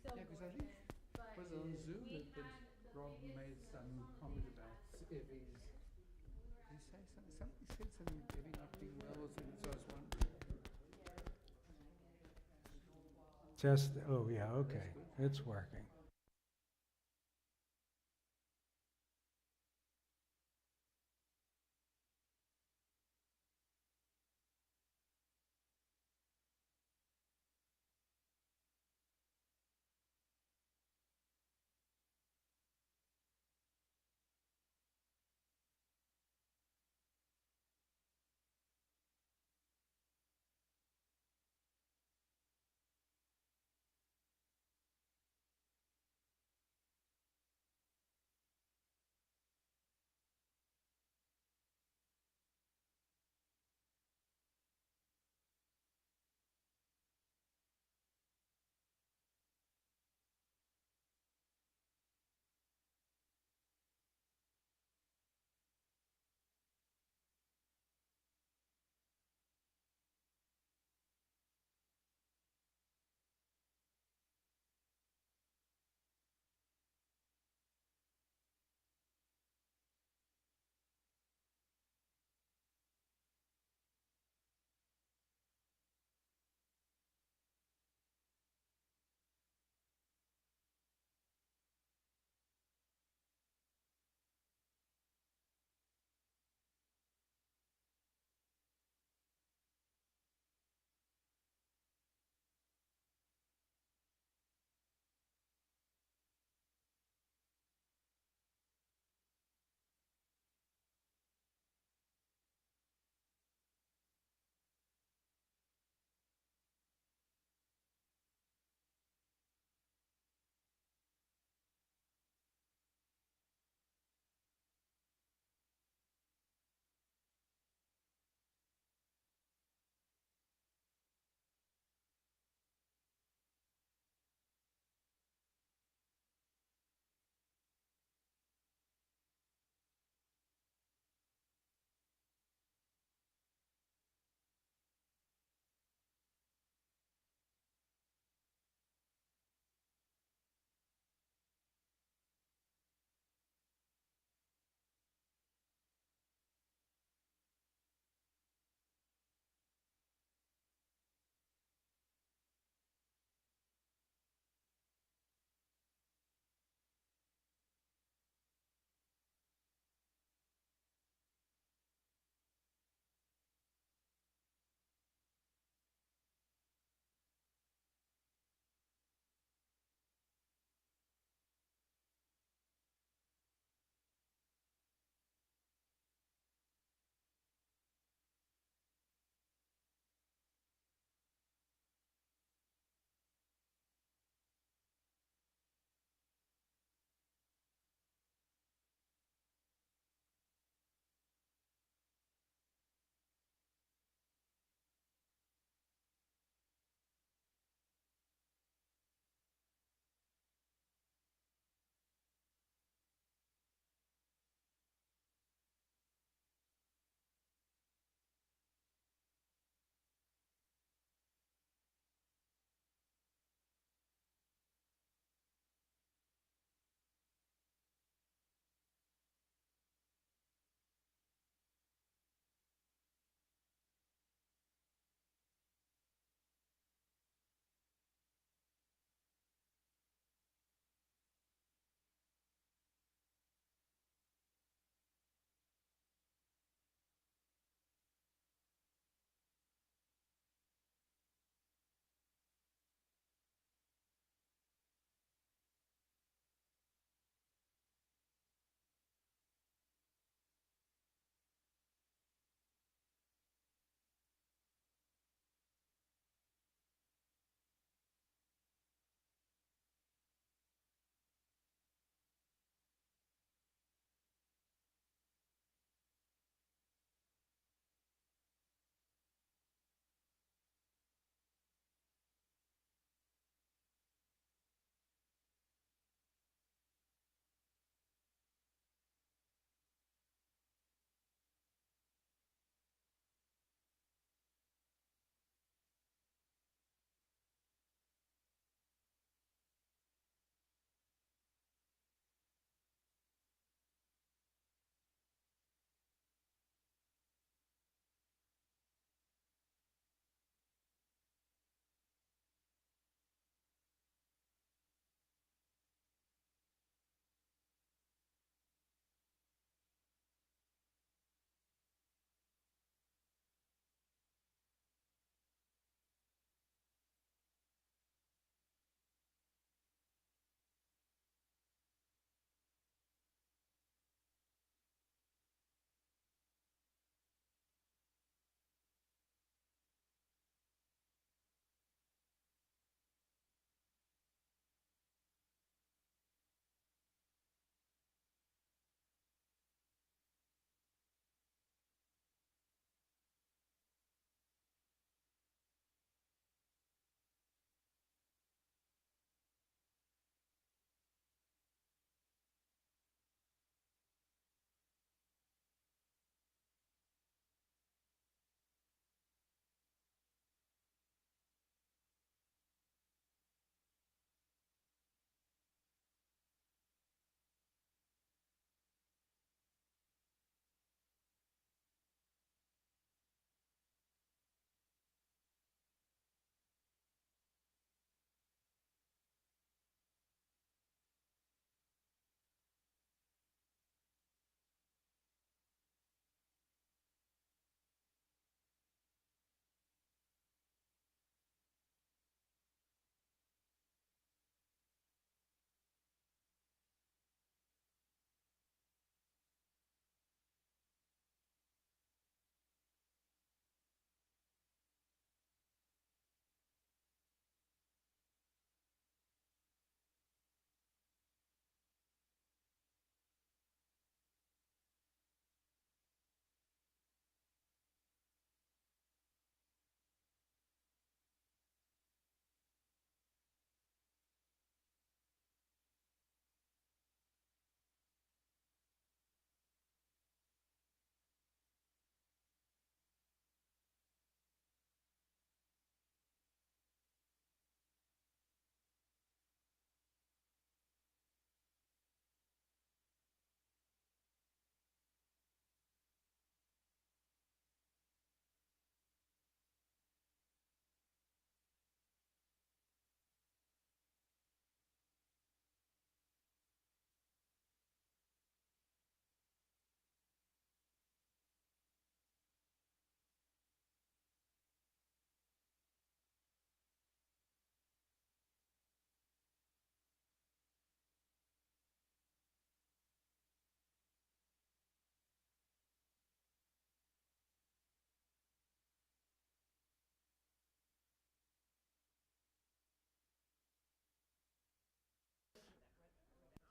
Yeah, because I think was it on Zoom that Rob made some comment about Evie's. Did he say something? Somebody said something Evie not being well or something. So I was wondering. Just, oh yeah, okay, it's working.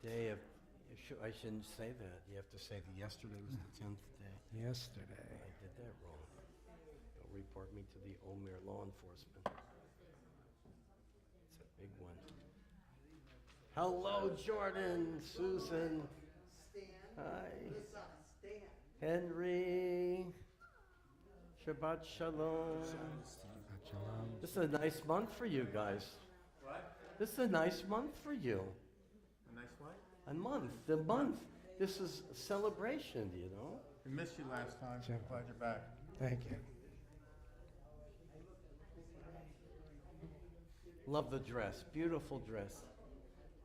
day of, I shouldn't say that. You have to say that yesterday was the 10th day. Yesterday. I did that wrong. They'll report me to the Omer law enforcement. It's a big one. Hello, Jordan, Susan. Hi. Henry. Shabbat Shalom. Shalom. This is a nice month for you guys. What? This is a nice month for you. A nice what? A month. The month. This is a celebration, you know? We missed you last time. Sure. Glad you're back. Thank you. Love the dress. Beautiful dress.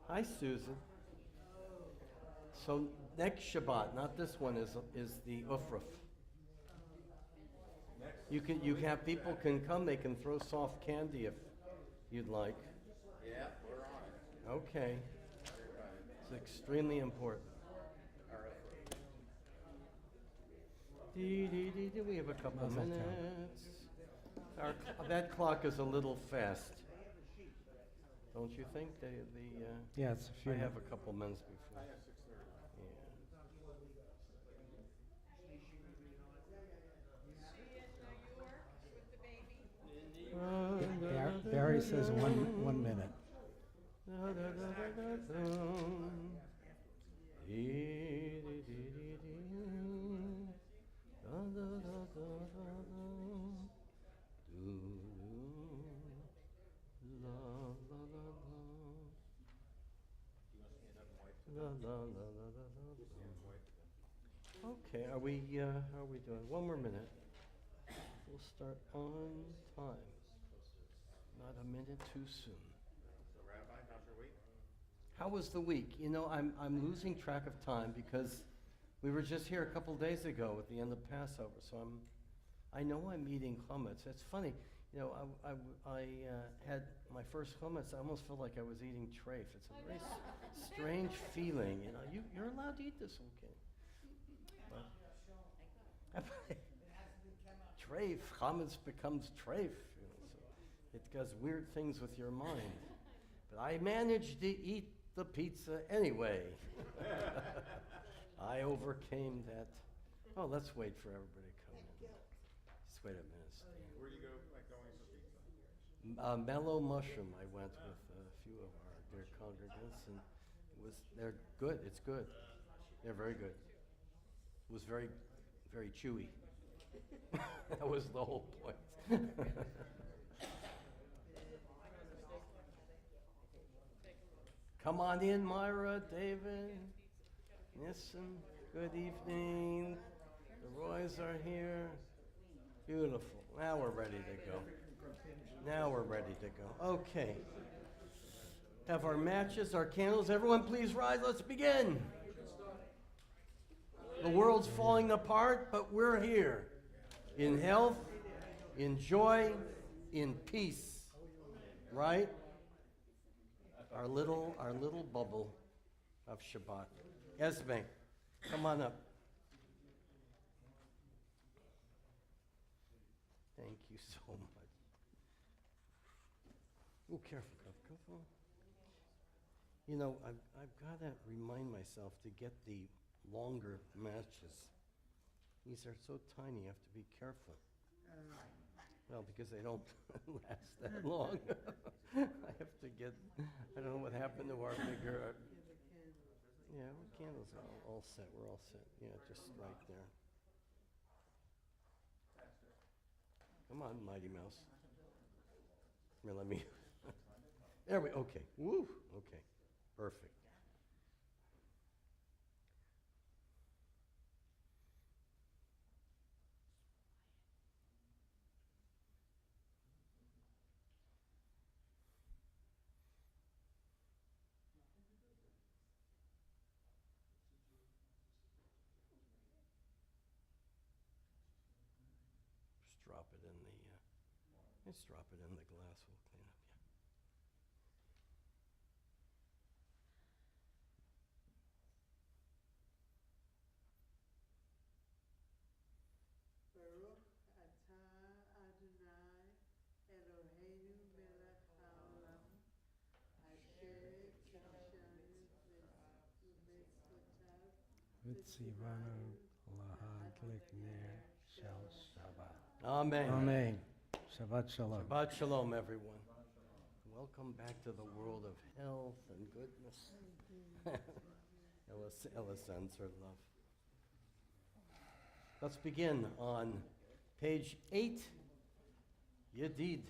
Hi, Susan. So next Shabbat, not this one, is the Ufruf. You have people can come. They can throw soft candy if you'd like. Yeah, we're on it. Okay. It's extremely important. We have a couple Mazel tov. minutes. That clock is a little fast. Don't you think? Yeah, it's a few I have minutes. a couple minutes before. Barry says 1 minute. Okay, are we doing? One more minute. We'll start on time. Not a minute too soon. So, Rabbi, how's your week? How was the week? You know, I'm losing track of time because we were just here a couple days ago at the end of Passover. So I know I'm eating chametz. It's funny, you know, I had my first chametz. I almost felt like I was eating treif. It's a very strange feeling. You know, you're allowed to eat this, okay? Treif, chametz becomes treif. You know, so it does weird things with your mind. But I managed to eat the pizza anyway. I overcame that. Oh, let's wait for everybody to come in. Just wait a minute, Stan. Where do you go, like, going for pizza? Mellow Mushroom. I went with a few of our dear congregants, and they're good. It's good. They're very good. It was very, very chewy. That was the whole point. Come on in, Myra, David, Nissen, good evening. The Roys are here. Beautiful. Now we're ready to go. Now we're ready to go. Okay. Have our matches, our candles. Everyone please rise. Let's begin. The world's falling apart, but we're here. In health, in joy, in peace. Right? Our little bubble of Shabbat. Esme, come on up. Thank you so much. Oh, careful, careful. You know, I've got to remind myself to get the longer matches. These are so tiny, you have to be careful. Well, because they don't last that long. I have to get, I don't know what happened to our bigger, yeah, our candles are all set. We're all set. Yeah, just right there. Come on, Mighty Mouse. Here, let me, there we, okay. Woo, okay, perfect. Let's drop it in the glass. We'll clean up. Baruch atah Adonai Eloheinu melech haolam asher kishanu V'tzivanu lahadlik ner shel Shabbat. Amen. Amen. Shabbat Shalom. Shabbat Shalom, everyone. Welcome back to the world of health and goodness. Ella sends her love. Let's begin on page 8, Yedid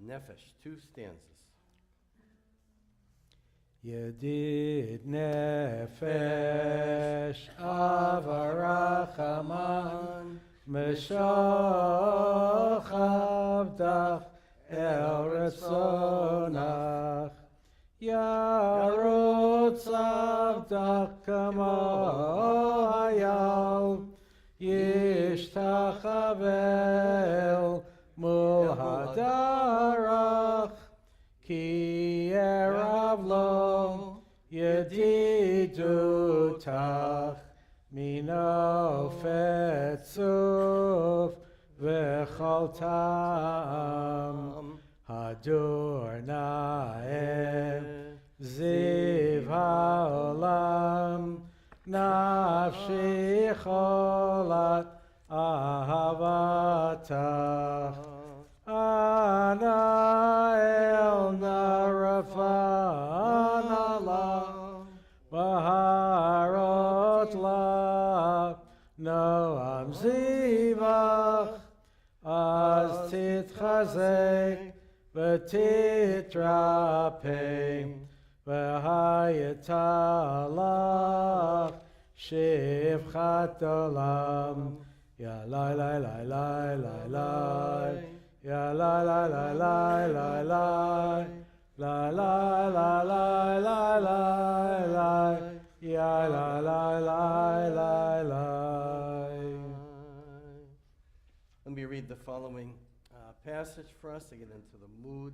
Nefesh, 2 stanzas. Yedid nefesh avarachaman meshoch avdach el retzonach yarutz avdach kamo hayal yishtachavel mul hadarach ki erav lo yedidutach mino fetzuf v'chol ta'am hadur na'eh ziv ha'olam nafshi cholat ahavatach ana el narafan Allah baharot la noam zivach az titchazek v'titrapeh v'hayatalach shivchat olam ya lai lai lai lai lai lai ya la la la la la la la la la la la la ya la la la la la. Let me read the following passage for us to get into the mood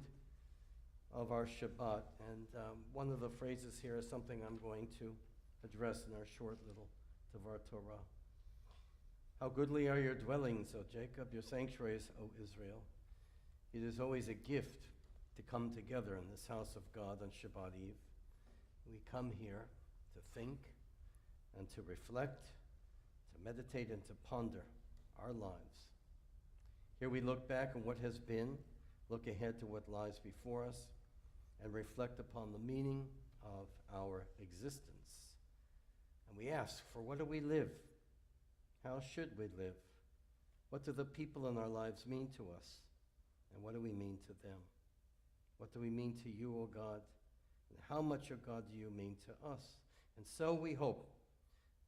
of our Shabbat. And one of the phrases here is something I'm going to address in our short little Devar Torah. How goodly are your dwellings, O Jacob, your sanctuaries, O Israel. It is always a gift to come together in this house of God on Shabbat Eve. We come here to think and to reflect, to meditate and to ponder our lives. Here we look back on what has been, look ahead to what lies before us, and reflect upon the meaning of our existence. And we ask, for what do we live? How should we live? What do the people in our lives mean to us? And what do we mean to them? What do we mean to you, O God? And how much, O God, do you mean to us? And so we hope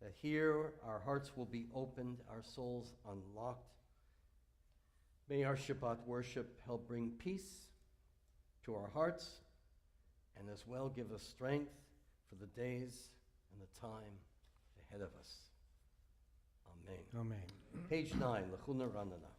that here our hearts will be opened, our souls unlocked. May our Shabbat worship help bring peace to our hearts and as well give us strength for the days and the time ahead of us. Amen. Amen. Page 9, Lechuna Ranana.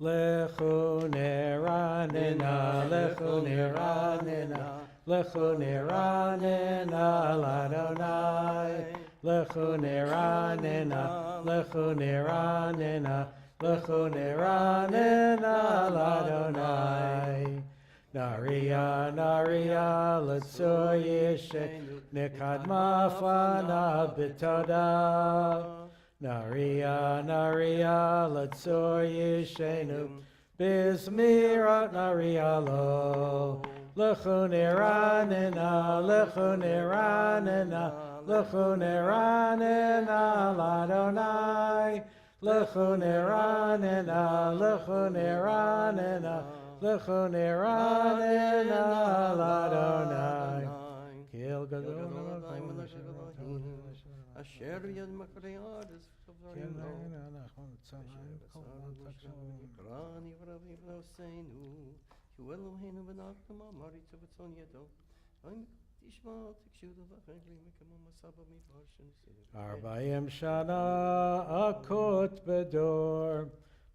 Lechu neranena, lechu neranena, lechu neranena, l'Adonai. Lechu neranena, lechu neranena, lechu neranena, l'Adonai. Naria, naria, l'tzur yishek, nekadma fana b'todah. Naria, naria, l'tzor yishenu, bizmirat naria lo. Lechu neranena, lechu neranena, lechu neranena, l'Adonai. Lechu neranena, lechu neranena, lechu neranena, l'Adonai. Kil gadol Asher yad makriyad is Arba'im shana akot bedor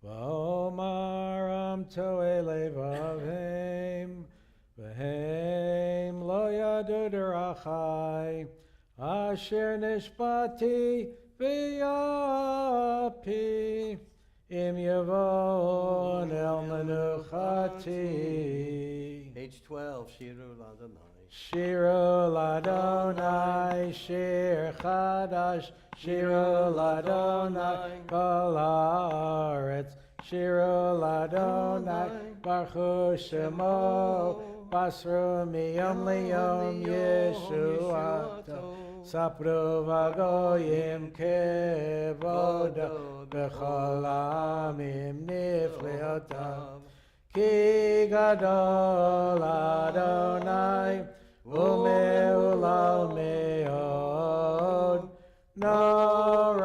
v'omaram to'e levavim v'hem lo yadu derachai Asher nishpati v'yapi im yavon el menuchati. Page Page 12, Shiru Ladonai. Shiru Ladonai, Shir Chadash, Shiru Ladonai, Kol Haaretz, Shiru Ladonai, Baruch Shemo, Basru Miyom Liyom Yeshuato, Sapru Vagoyim Kevodo, Bechol Amim Nifleotav. Ki gadol Adonai, umeulal meod, norahu,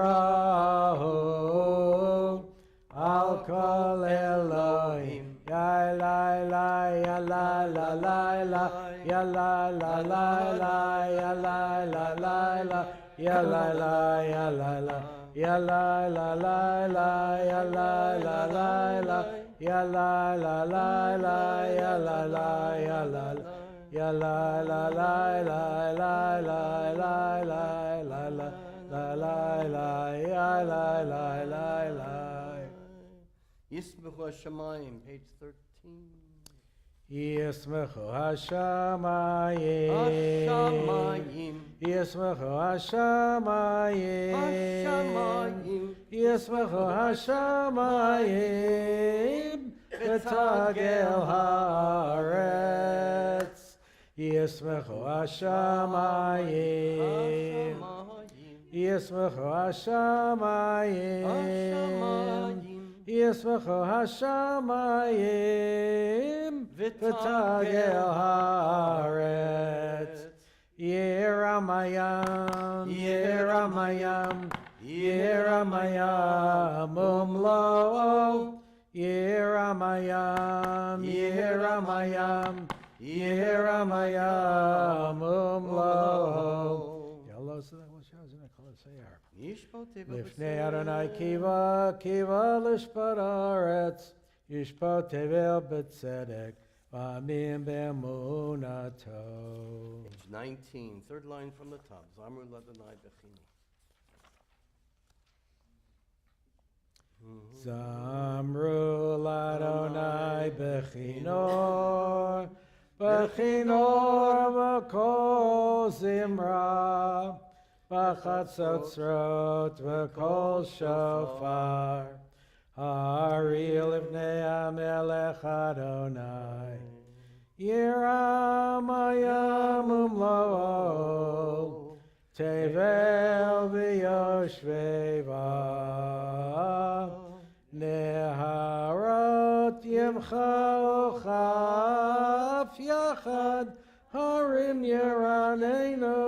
al kol Elohim, ya la la, ya la la la la, ya la la la la, ya la la la la, ya la la, ya la la, ya la la la la, ya la la la la. Ya la la la la, ya la la, ya la la, ya la la la la la la la la la la la la, ya la la la la. Yismechu Hashemayim, page 13. Yismechu Hashamayim, Hashamayim, Yismechu Hashamayim, Hashamayim, Yismechu Hashamayim, V'tagel haaretz. Yismechu Hashamayim, Yismechu Hashamayim, Yismechu Hashamayim, V'tagel haaretz. Yeramayam, Yeramayam, Yeramayam, umlo. Yeramayam, Yeramayam, Yeramayam, umlo. Yallo, so that was yours, and I call it Sayar. Lifnei Adonai kiva, kiva lishpat haaretz, yishpat tevel b'tzedek, v'amim b'emunato. Page 19, third line from the top. Zamru Ladonai Bechini. Zamru ladonai bechinor, bechinor v'kol zimra, b'chatzotzrot v'kol shofar, hari livnei hamelech Adonai, yiramayam umlo, tevel v'yoshvei Neharot yemcha uchaf yachad harim yeraneinu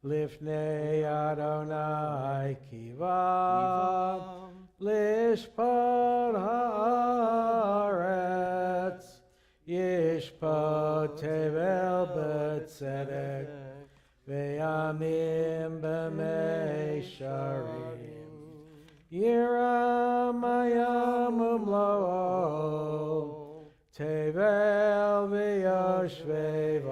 lifnei Adonai kiva lishpat haaretz yishpat tevel b'tzedek ve'yamim b'meisharim. Yiramayam umlo, tevel v'yoshvei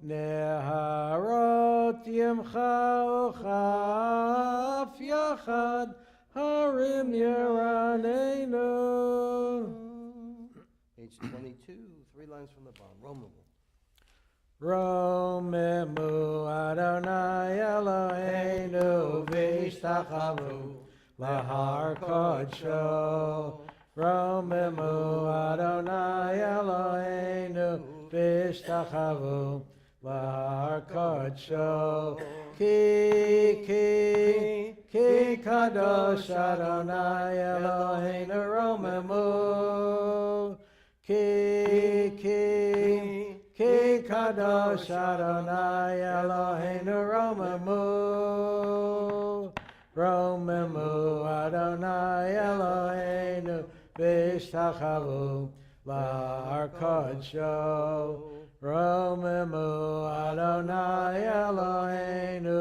neharot yemcha uchaf yachad harim yeraneinu. Page 22, three lines from the bottom. Romemu. Romemu Adonai Eloheinu v'ishtachavu lahar kodsho. Romemu Adonai Eloheinu v'ishtachavu lahar kodsho. Ki kadosh Adonai Eloheinu romemu. Ki kadosh Adonai Eloheinu romemu. Romemu Adonai Eloheinu v'ishtachavu lahar kodsho. Romemu Adonai Eloheinu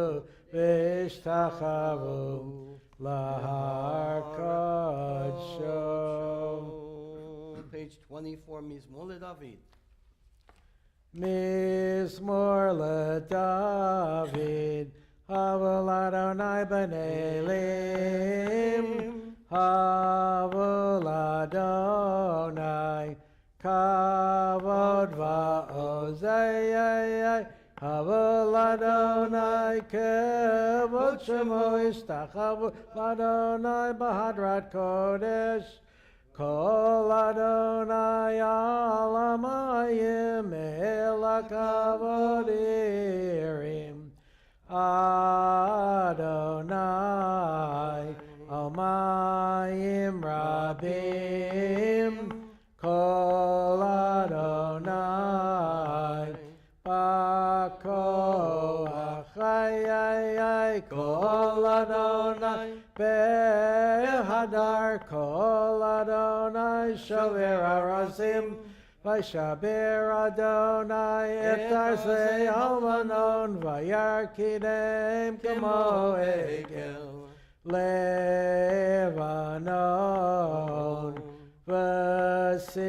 v'ishtachavu lahar kodsho. Page 24, Mizmor LeDavid. Mizmor LeDavid, Havol Adonai b'nei Elim, Havol Adonai Kavod Ladonai Kavod Shemo Ishtachavut Ladonai Bahadrat Kodesh Kol Adonai Alamayim Ela Kavod Irim Adonai Almayim Rabim Kol Adonai Bakoach Kol Adonai Behadar Kol Adonai Shavir Arazim Vaishabir Adonai Et Arzei Almanon Vayarkidem Kemo Egel Levanon Vasiryon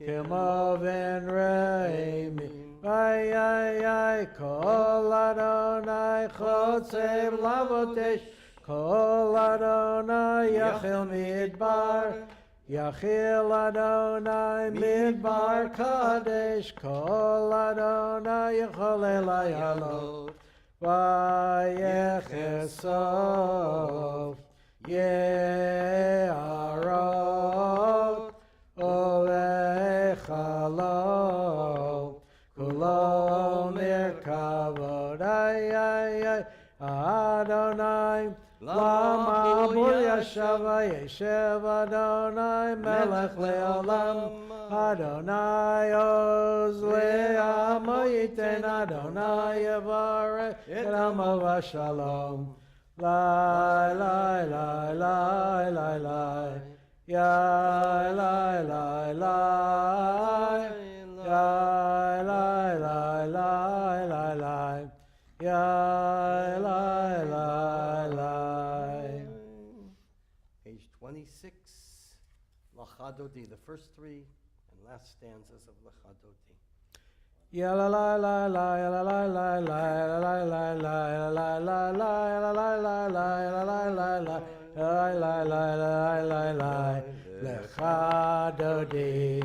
Kemo Ben Reimi Ay Kol Adonai Chotzev Lavotesh Kol Adonai Yachil Midbar Yachil Adonai Midbar Kadesh Kol Adonai Yacholel Ayalot Vayechesov Ye'arot Ovechalot Kulo Mirkavod Ay Adonai Lama Yashava Yeshev Adonai Melech Leolam Adonai Oz Le'amo Yiten Adonai Yavarech Yedamo Vashalom Lai Lai Lai Lai Lai Lai Yai Lai Lai Lai Yai Lai Lai Lai Lai Lai Yai Lai Lai Lai. Page 26, Lachadodi, the first three and last stanzas of Lachadodi. Ya la la la la ya la la la la ya la la la ya la la la ya la la la la ya la la la la ya la la la la la Lecha Dodi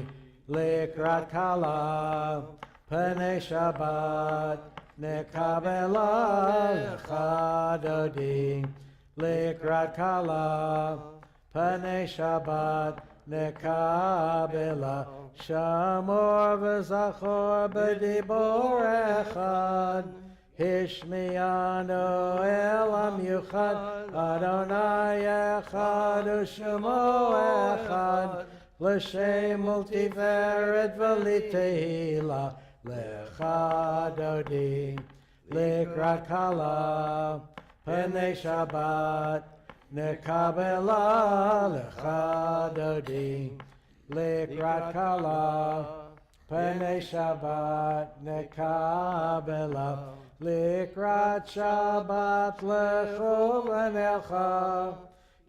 Likrat Kala Pnei Shabbat Nekabela Lecha Dodi Likrat Kala Pnei Shabbat Nekabela Shamor v'zachor b'dibor echad Hishmiyanu elam yuchad Adonai echad u'shemo echad L'shem multiferet v'litehila Lecha Dodi Likrat Kala Pnei Shabbat Nekabela Lecha Dodi Likrat Kala Pnei Shabbat Nekabela Likrat Shabbat Lechu V'necha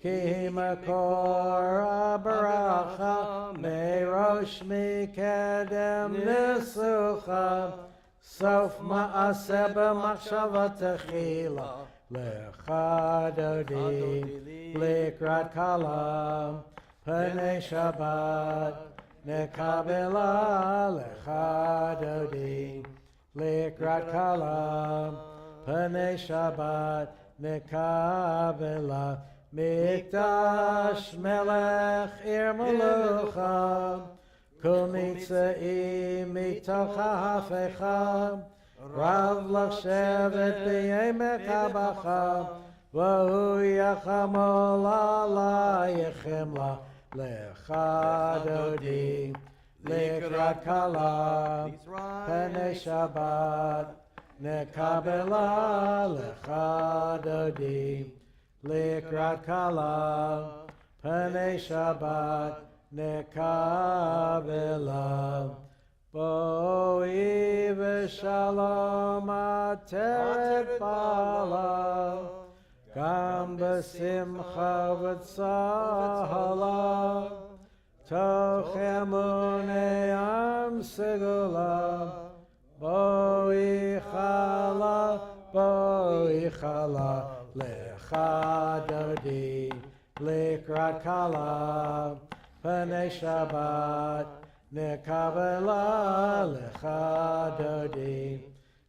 Ki Makor Baracha Merosh Mikedem Nisucha Sof Ma'aseh B'machshava Techila Lecha Dodi Likrat Kala Pnei Shabbat Nekabela Lecha Dodi Likrat Kala Pnei Shabbat Nekabela Mikdash Melech Ir Melucha Kol Mitzai Mitoch HaHafecha Rav L'Shevet B'Yemek HaBacha V'hu Yachamol Alayechem La Lecha Dodi Likrat Kala Pnei Shabbat Nekabela Lecha Dodi Likrat Kala Pnei Shabbat Nekabela Boi v'shalom ateret bala Gam b'simcha v'tzahala Toch emunei am segula Boi chala Lecha Dodi Likrat Kala Pnei Shabbat, nekabela lecha dodi,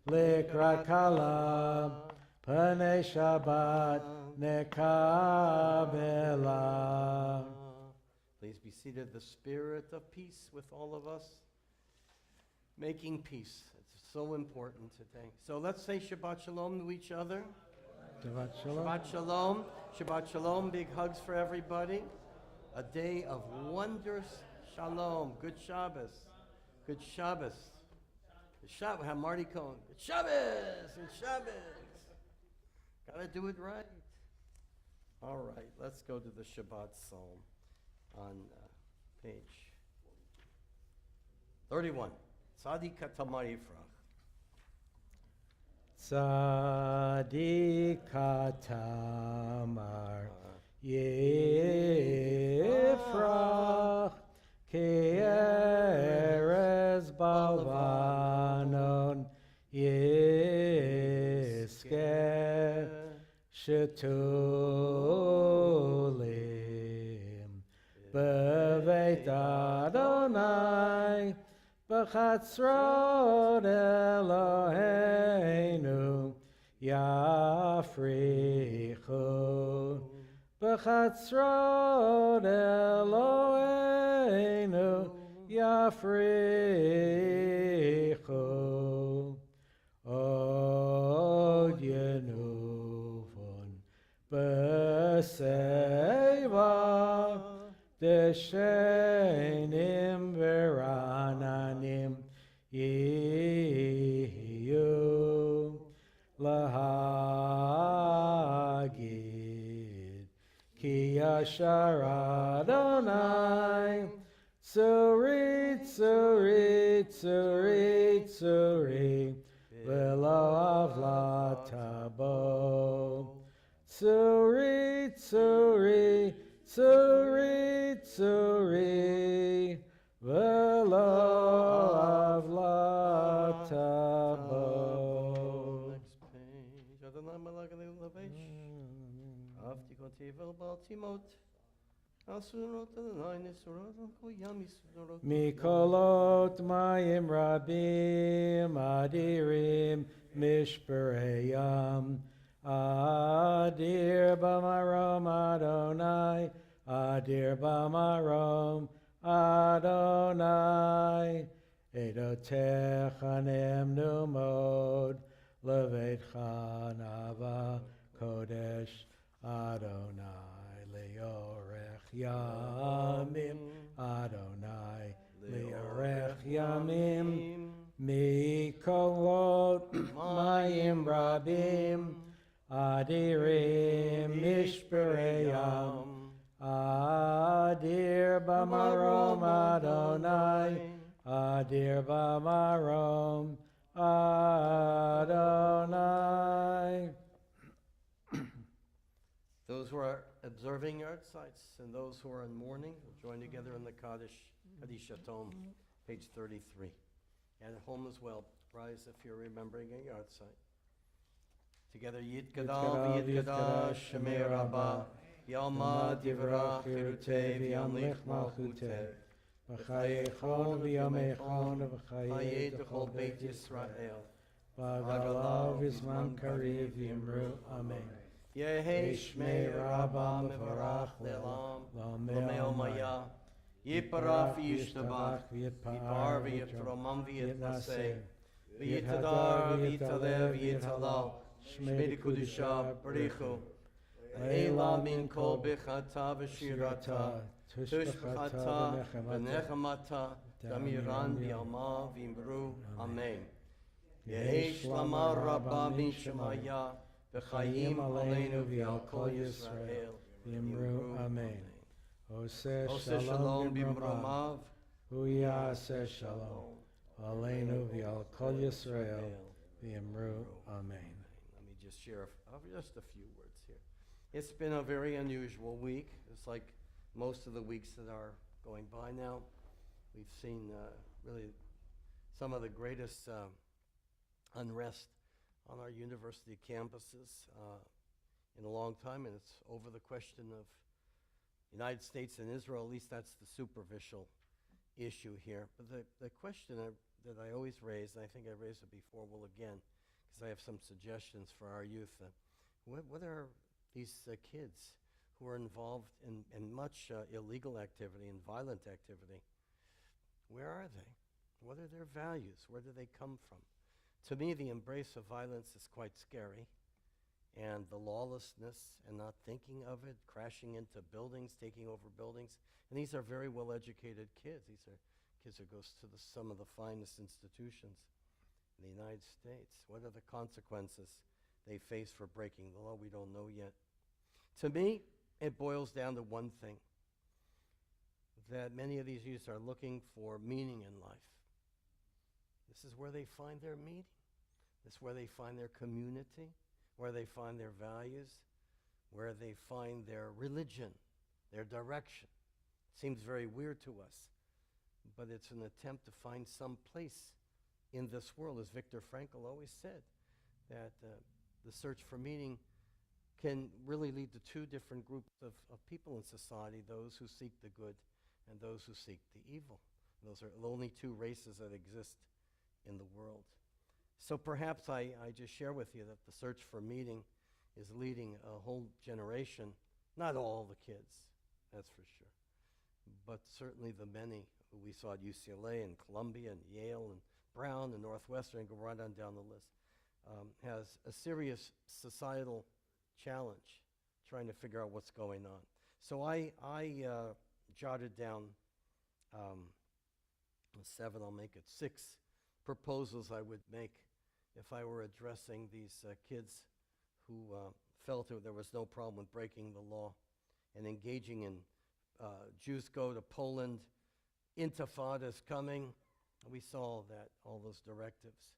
likrat kala, Pnei Shabbat, nekabela. Please be seated. The spirit of peace with all of us. Making peace. It's so important today. So let's say Shabbat Shalom to each other. Shabbat Shalom. Shabbat Shalom. Shabbat Shalom. Big hugs for everybody. A day of wondrous Shalom. Good Shabbos. Good Shabbos. Good Shabbos. Have Marty Cohen. Good Shabbos. Good Shabbos. Gotta do it right. All right. Let's go to the Shabbat Psalm on page 31. Tzadik Tamar Yifrach. Tzadik Tamar Yifrach Ki Erez Balvanon Yizkeh Shetulim Beveit Adonai B'chatzrot Eloheinu Yafrichu B'chatzrot Eloheinu Yafrichu Od Yenuvon B'seiva Deshenim Verananim Yiyu Lahagid Ki Yashar Adonai Tsuri, Tsuri, Tsuri, Tsuri Velo Avlatabo Tsuri, Tsuri, Tsuri, Tsuri, Velo Avlatabo. Next page. Adonai Malach Levesh. Avtikoti Vel Baltimot. Asurot Adonai Nesurot Koyam Isurot. Mikolot Mayim Rabim Adirim Mishpereyam Adir Bamarom Adonai Adir Bamarom Adonai Edotecha Nemnu Mod Leveitcha Nava Kodesh Adonai Leorech Yamim Adonai Leorech Yamim Mikolot Mayim Rabim Adirim Mishpereyam Adir Bamarom Adonai Adir Bamarom Adonai. Those who are observing yard sites and those who are in mourning will join together in the Kaddish Tome, page 33. And at home as well, rise if you're remembering a yard site. Together, Yid Gadal, Yid Gadash, Shemei Rabbah, Yalma Divrach, Hirutei, V'yamlich Malchutei, V'chayechon v'yamechon Hayed v'chayed B'chol Beit Yisrael, V'agalav v'zman kariv v'yimru Amen. Yehi Shmei Rabbah Mevarach Le'elam, L'meo Maya, Yiparach v'yishtabach, Yipar v'yitromam v'yitnaseh, V'yitadar v'yitalev v'yitalal, Shmei Kudusha Barichu, Eila min kol bichata v'shirata, Tushbachata v'nechamata, Damiran v'yalma v'imru, Amen. Yehi Shlama Rabba min Shemaya, V'chayim aleinu v'al kol Yisrael, V'yimru Amen. Oseh Ose Shalom shalom b'mromav, Uyaseh shalom Aleinu v'al kol Yisrael V'yimru Amen. Let me just share just a few words here. It's been a very unusual week. It's like most of the weeks that are going by now. We've seen really some of the greatest unrest on our university campuses in a long time, and it's over the question of United States and Israel, at least that's the superficial issue here. But the question that I always raise, and I think I raised it before, will again, because I have some suggestions for our youth. What are these kids who are involved in much illegal activity and violent activity? Where are they? What are their values? Where do they come from? To me, the embrace of violence is quite scary. And the lawlessness and not thinking of it, crashing into buildings, taking over buildings. And these are very well-educated kids. These are kids who go to some of the finest institutions in the United States. What are the consequences they face for breaking the law? We don't know yet. To me, it boils down to one thing, that many of these youths are looking for meaning in life. This is where they find their meaning. This is where they find their community, where they find their values, where they find their religion, their direction. Seems very weird to us, but it's an attempt to find some place in this world. As Viktor Frankl always said, that the search for meaning can really lead to two different groups of people in society, those who seek the good and those who seek the evil. Those are the only two races that exist in the world. So perhaps I just share with you that the search for meaning is leading a whole generation, not all the kids, that's for sure, but certainly the many who we saw at UCLA and Columbia and Yale and Brown and Northwestern, and go right on down the list, has a serious societal challenge trying to figure out what's going on. So I jotted down 7, I'll make it 6 proposals I would make if I were addressing these kids who felt there was no problem with breaking the law and engaging in Jews go to Poland, Intifada is coming. We saw that, all those directives.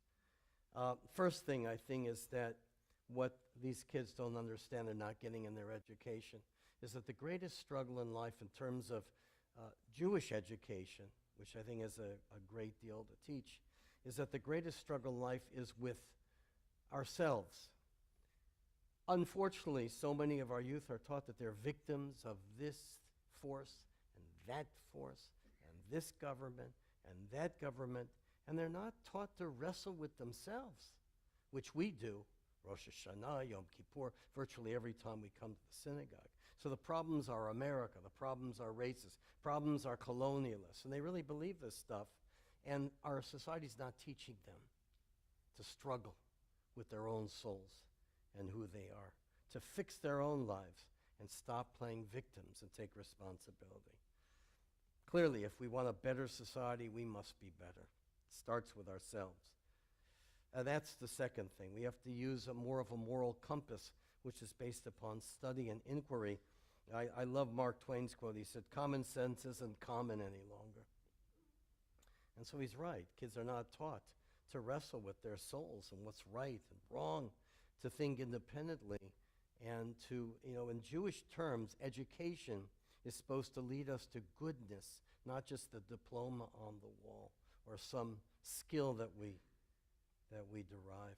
First thing I think is that what these kids don't understand, they're not getting in their education, is that the greatest struggle in life in terms of Jewish education, which I think is a great deal to teach, is that the greatest struggle in life is with ourselves. Unfortunately, so many of our youth are taught that they're victims of this force and that force and this government and that government, and they're not taught to wrestle with themselves, which we do, Rosh Hashanah, Yom Kippur, virtually every time we come to the synagogue. So the problems are America, the problems are racist, problems are colonialists, and they really believe this stuff, and our society's not teaching them to struggle with their own souls and who they are, to fix their own lives and stop playing victims and take responsibility. Clearly, if we want a better society, we must be better. It starts with ourselves. That's the second thing. We have to use more of a moral compass, which is based upon study and inquiry. I love Mark Twain's quote. He said, "Common sense isn't common any longer." And so he's right. Kids are not taught to wrestle with their souls and what's right and wrong, to think independently, and to, in Jewish terms, education is supposed to lead us to goodness, not just the diploma on the wall or some skill that we derive.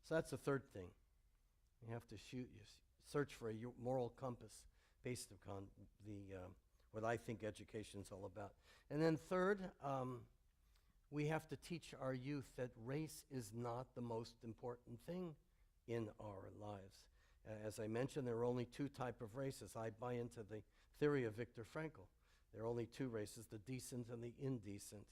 So that's the third thing. You have to search for a moral compass based upon what I think education is all about. And then third, we have to teach our youth that race is not the most important thing in our lives. As I mentioned, there are only two types of races. I buy into the theory of Viktor Frankl. There are only two races, the decent and the indecent.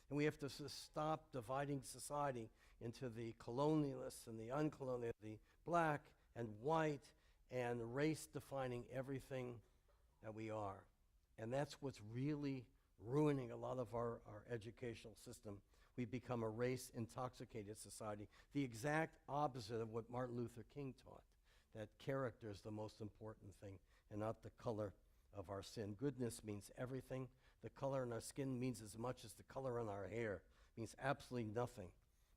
And we have to stop dividing society into the colonialists and the uncolonial, the black and white, and race defining everything that we are. And that's what's really ruining a lot of our educational system. We become a race-intoxicated society, the exact opposite of what Martin Luther King taught, that character is the most important thing and not the color of our sin. Goodness means everything. The color in our skin means as much as the color in our hair. It means absolutely nothing.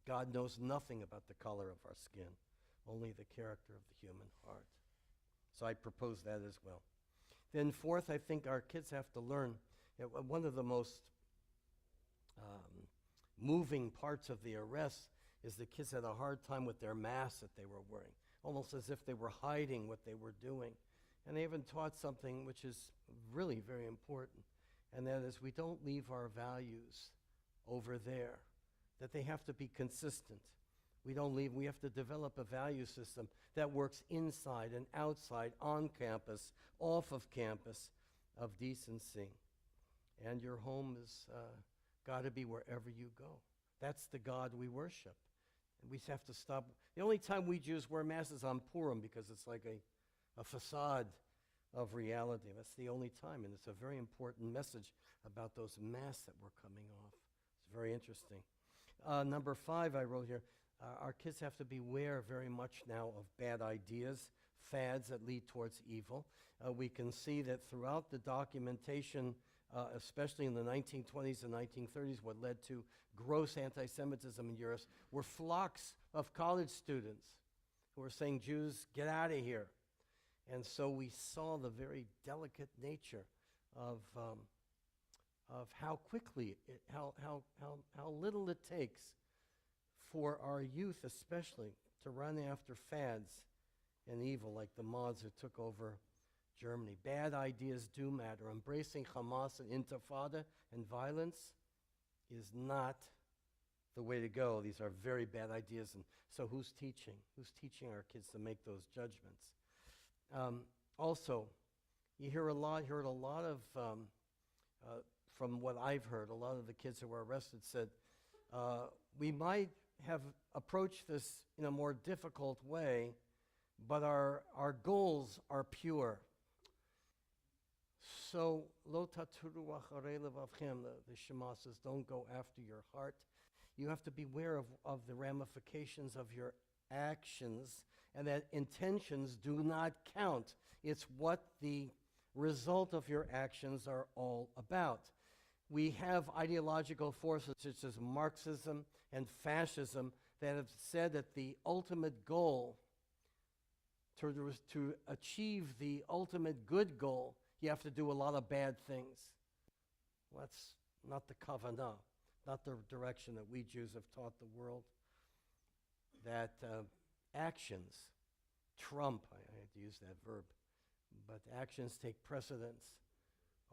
God knows nothing about the color of our skin, only the character of the human heart. So I propose that as well. Then fourth, I think our kids have to learn, one of the most moving parts of the arrest is the kids had a hard time with their masks that they were wearing, almost as if they were hiding what they were doing. And they even taught something which is really very important, and that is we don't leave our values over there, that they have to be consistent. We don't leave, we have to develop a value system that works inside and outside, on campus, off of campus, of decency. And your home is got to be wherever you go. That's the God we worship. And we have to stop. The only time we Jews wear masks is on Purim, because it's like a facade of reality. That's the only time, and it's a very important message about those masks that were coming off. It's very interesting. Number 5, I wrote here, our kids have to beware very much now of bad ideas, fads that lead towards evil. We can see that throughout the documentation, especially in the 1920s and 1930s, what led to gross anti-Semitism in Europe were flocks of college students who were saying, Jews, get out of here. And so we saw the very delicate nature of how quickly, how little it takes for our youth especially to run after fads and evil like the mods who took over Germany. Bad ideas do matter. Embracing Hamas and Intifada and violence is not the way to go. These are very bad ideas. And so who's teaching? Who's teaching our kids to make those judgments? Also, you heard a lot of, from what I've heard, a lot of the kids who were arrested said, we might have approached this in a more difficult way, but our goals are pure. So, lo taturu acharei levavchem, the Shema says, don't go after your heart. You have to beware of the ramifications of your actions, and that intentions do not count. It's what the result of your actions are all about. We have ideological forces such as Marxism and fascism that have said that the ultimate goal, to achieve the ultimate good goal, you have to do a lot of bad things. Well, that's not the kavanah, not the direction that we Jews have taught the world. That actions trump, I had to use that verb, but actions take precedence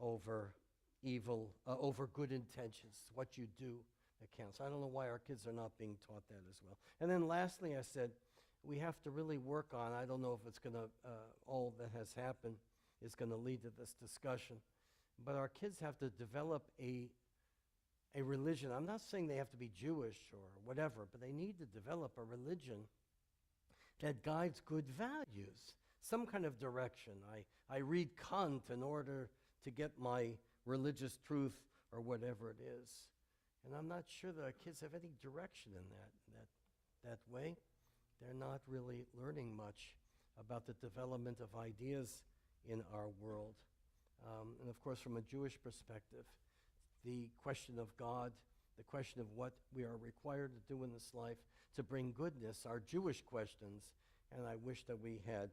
over evil, over good intentions. What you do that counts. I don't know why our kids are not being taught that as well. And then lastly, I said, we have to really work on, I don't know if it's going to, all that has happened is going to lead to this discussion, but our kids have to develop a religion. I'm not saying they have to be Jewish or whatever, but they need to develop a religion that guides good values, some kind of direction. I read Kant in order to get my religious truth or whatever it is. And I'm not sure that our kids have any direction in that way. They're not really learning much about the development of ideas in our world. And of course, from a Jewish perspective, the question of God, the question of what we are required to do in this life to bring goodness are Jewish questions, and I wish that we had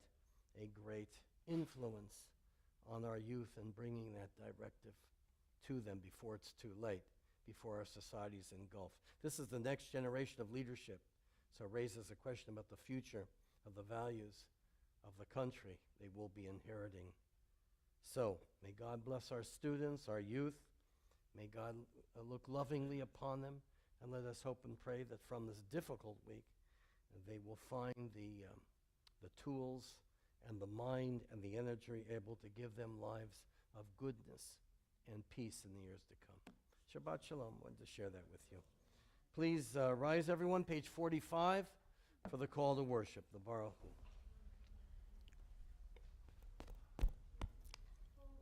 a great influence on our youth in bringing that directive to them before it's too late, before our society is engulfed. This is the next generation of leadership, so it raises a question about the future of the values of the country they will be inheriting. So, may God bless our students, our youth. May God look lovingly upon them, and let us hope and pray that from this difficult week, they will find the tools and the mind and the energy able to give them lives of goodness and peace in the years to come. Shabbat Shalom. Wanted to share that with you. Please rise, everyone, page 45, for the call to worship, the Baruch Hu.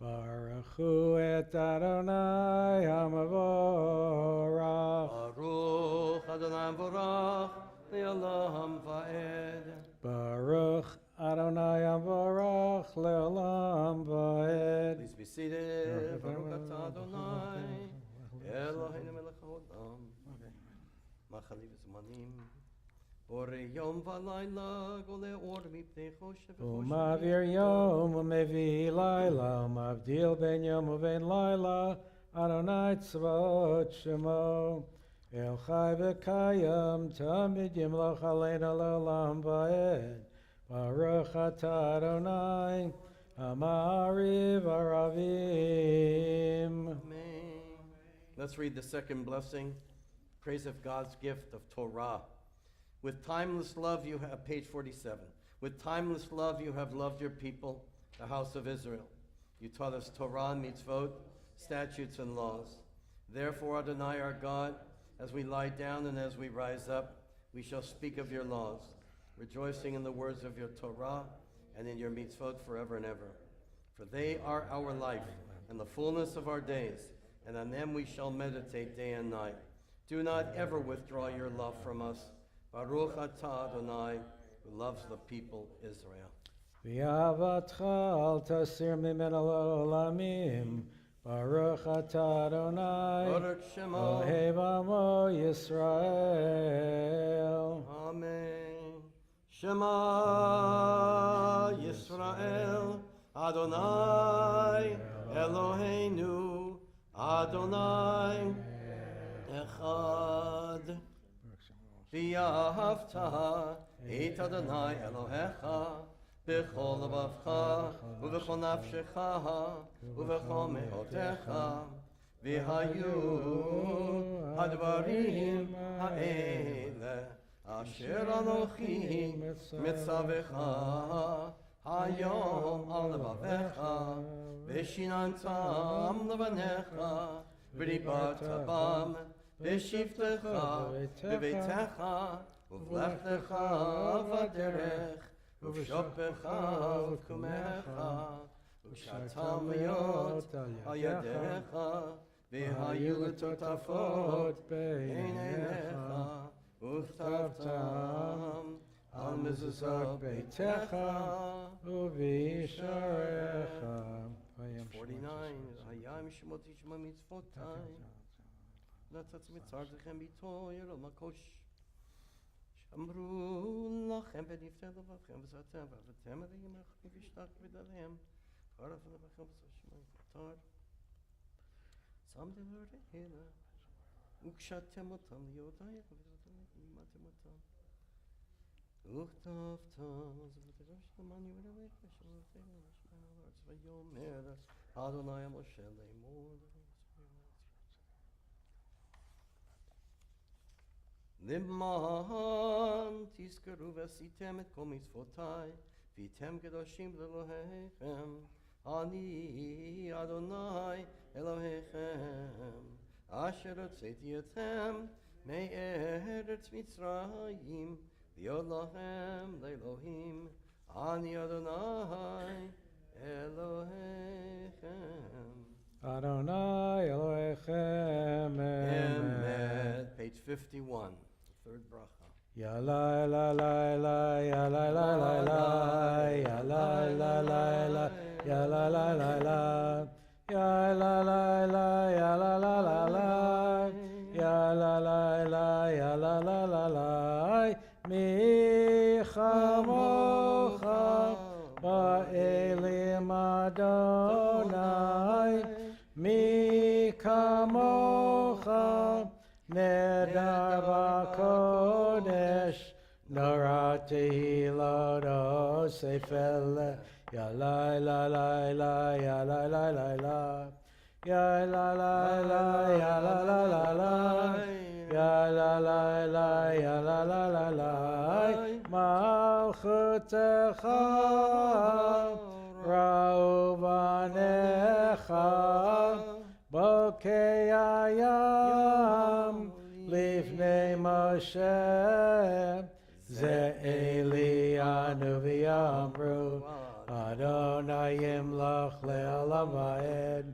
Baruch Hu et Adonai HaMavorach. Baruch Adonai Baruch Le'olam Va'ed. Baruch Adonai HaMavorach Le'olam Va'ed. Please be seated. Baruch atah Adonai Eloheinu melech haolam. Machaliv zmanim. Borei yom v'layla golei or mipnei choshev v'choshev. Umavir yom umevi laila umavdil ben yom uven laila Adonai tzvot shemo El chai v'kayam tamid yimloch aleinu le'olam va'ed Baruch atah Adonai Amariv Aravim. Amen. Let's read the second blessing. Praise of God's gift of Torah. With timeless love you have, page 47. With timeless love you have loved your people, the house of Israel. You taught us Torah, mitzvot, statutes, and laws. Therefore, Adonai our God, as we lie down and as we rise up, we shall speak of your laws, rejoicing in the words of your Torah and in your mitzvot forever and ever. For they are our life and the fullness of our days, and on them we shall meditate day and night. Do not ever withdraw your love from us. Baruch atah Adonai, who loves the people Israel. V'avatcha al tasir mimena l'olamim. Baruch atah Adonai, Baruch Shema. Ohev Amo Yisrael. Amen. Shema Yisrael, Adonai Eloheinu, Adonai Echad. V'yahavta et Adonai Elohecha b'chol lebavcha u'v'chol nafshecha u'v'chol me'otecha v'hayu hadvarim ha'ele asher anochi mitzavecha hayom al levavecha v'shinantam levanecha v'ribat bam v'shivtecha v'beitecha uvlechtecha v'derech uv'shopecha uv'kumecha uv'shatamiyot al yadecha v'hayu l'totafot b'einecha uv'tavtam al mezuzot beitecha Uvisharecha. 49 Hayam Shemot Yishma Mitzvotai Natzatz Mitzardechem Bito Yerol Makosh Shamru Lachem Benifte Levachem V'zatem V'avatem Adayimach V'vishtach V'dalem Charav Levachem V'zashmai V'tar Samdem V'rehela Ukshatem Otam Liyodayach V'zatem V'matem Otam Uchtavtam V'zatem Shleman Yerelech V'shalotech V'yomer Adonai Moshe Le'mor Limman tizkaru v'asitem et kol mitzvotai v'yitem kedoshim l'Elohechem Ani Adonai Elohechem Asher hotzeti etchem me'eretz Mitzrayim v'yod lachem le'Elohim Ani Adonai Elohechem. Adonai Elohechem Emet. Page 51, third bracha. Ya la la la la, ya la la la la, ya la la la la, ya la la la la, ya la la la, ya la la la la, ya la la la, ya la la la la, mi chamocha ba'elim Adonai, mi kamocha nedar v'kodesh, narati lodo sefel, ya la la la la, ya la la la la, ya la la la, ya la la la la, ya la la la, ya la la la la, malchutecha ra'u banecha bokei hayam lifnei Moshe ze Elianu v'yamru Adonai yimloch le'olam va'ed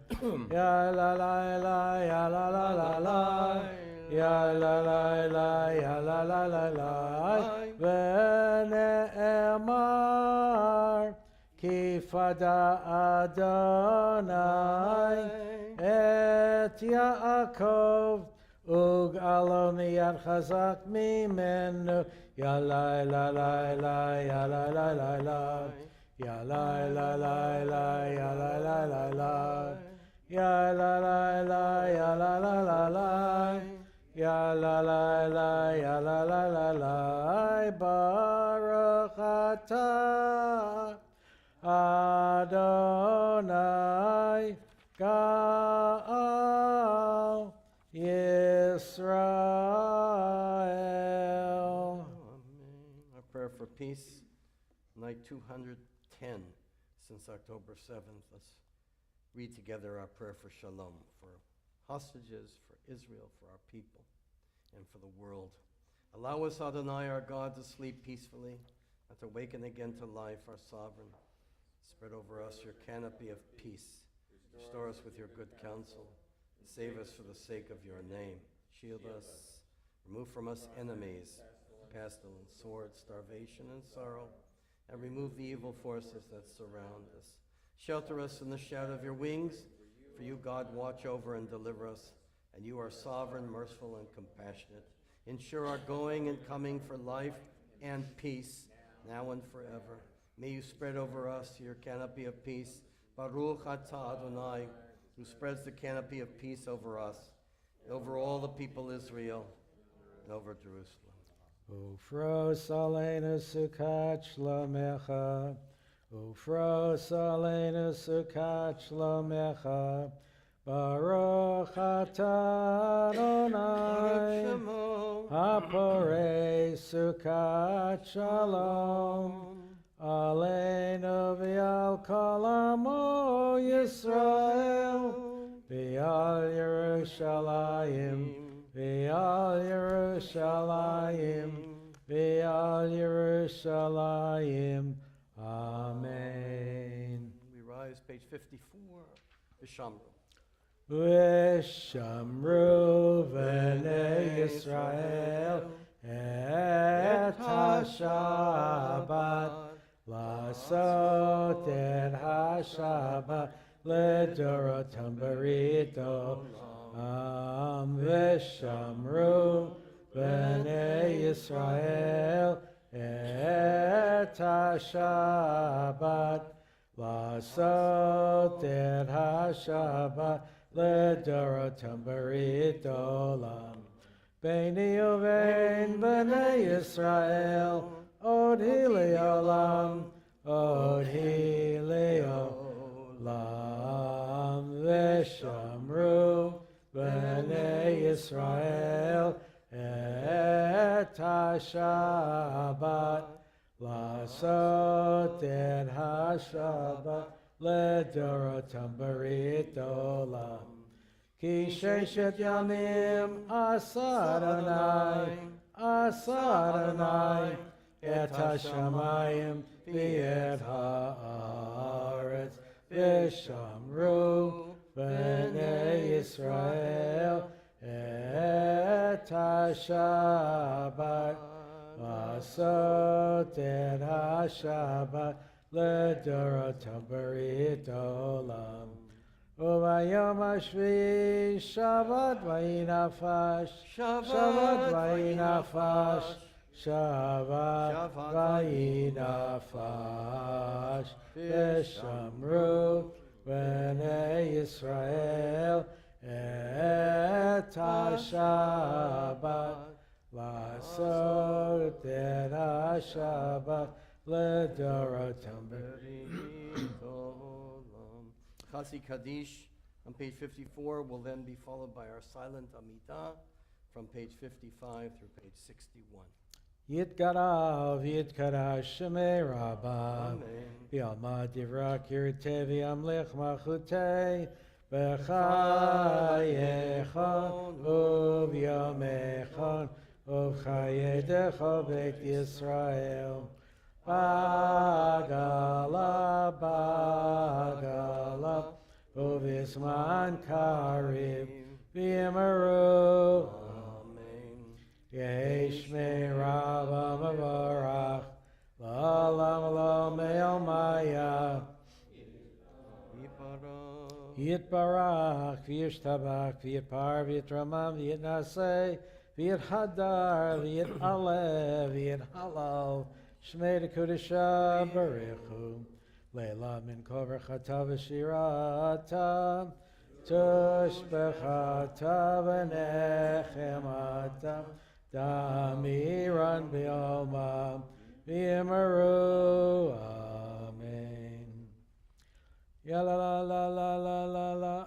ya la la la, ya la la la la, ya la la la, ya la la la la, v'ne'emar ki fada Adonai et Yaakov ug'alo miyad chazak mimenu ya la la la la, ya la la la la, ya la la la la, ya la la la la, ya la la la, ya la la la la, ya la la la, ya la la la la, Baruch atah Adonai Yisrael. Amen. Our prayer for peace, night 210 since October 7th. Let's read together our prayer for shalom, for hostages, for Israel, for our people, and for the world. Allow us, Adonai, our God, to sleep peacefully and to waken again to life, our sovereign. Spread over us your canopy of peace. Restore us with your good counsel. Save us for the sake of your name. Shield us. Remove from us enemies, pestilence, sword, starvation, and sorrow, and remove the evil forces that surround us. Shelter us in the shadow of your wings. For you, God, watch over and deliver us, and you are sovereign, merciful, and compassionate. Ensure our going and coming for life and peace, now and forever. May you spread over us your canopy of peace. Baruch atah Adonai, who spreads the canopy of peace over us, over all the people Israel, and over Jerusalem. Ufros aleinu sukat shlomecha. Ufros aleinu sukat shlomecha. Baruch atah Adonai, haporei sukat shalom. Aleinu v'al kol amo Yisrael, v'al Yerushalayim, v'al Yerushalayim, v'al Yerushalayim. Amen. We rise, page 54, Vishamru. V'shamru v'nei Yisrael et ha-Shabbat, Lasot et ha-Shabbat ledorotam barito. V'shamru b'nei Yisrael et ha-Shabbat. Lasot et ha-Shabbat ledorotam barito. Beini uvein b'nei Yisrael Od hi le'olam, od hi le'olam. V'shamru b'nei Yisrael et ha-Shabbat. Lasot et ha-Shabbat ledorotam barit olam. Ki sheshet yamim asa Adonai, et ha-shamayim v'et ha'aretz. V'shamru b'nei Yisrael et ha-Shabbat. Lasot et ha-Shabbat ledorotam barit olam. Uvayom hashvi'i Shabbat vayinafash, Shabbat vayinafash, Shabbat vayinafash. V'shamru b'nei Yisrael et ha-Shabbat. Lasot et ha-Shabbat ledorotam barit olam. Chasi Kaddish on page 54 will then be followed by our silent Amidah from page 55 through page 61. Yitkara v'yitkara shemei Rabba. Amen. V'yalma divra kirtei v'yamlich machutei. V'chayechon u'v'yamechon u'v'chayedecho beit Yisrael. Bagala, bagala, uvisman karib, v'yimaru. Amen. Yesh me'rava mavarach, la'olam lo me'el maya. Yitbarach, v'yishtabach, v'yitpar, v'yitramam, v'yitnaseh, v'yithadar, v'yitalev, v'yithalal. Shmei Kedusha Barechu, Leila min kover chata v'shirata, tushbechata v'nechemata, damiran b'yoma, v'yimaru. Amen. Yala la la la la la la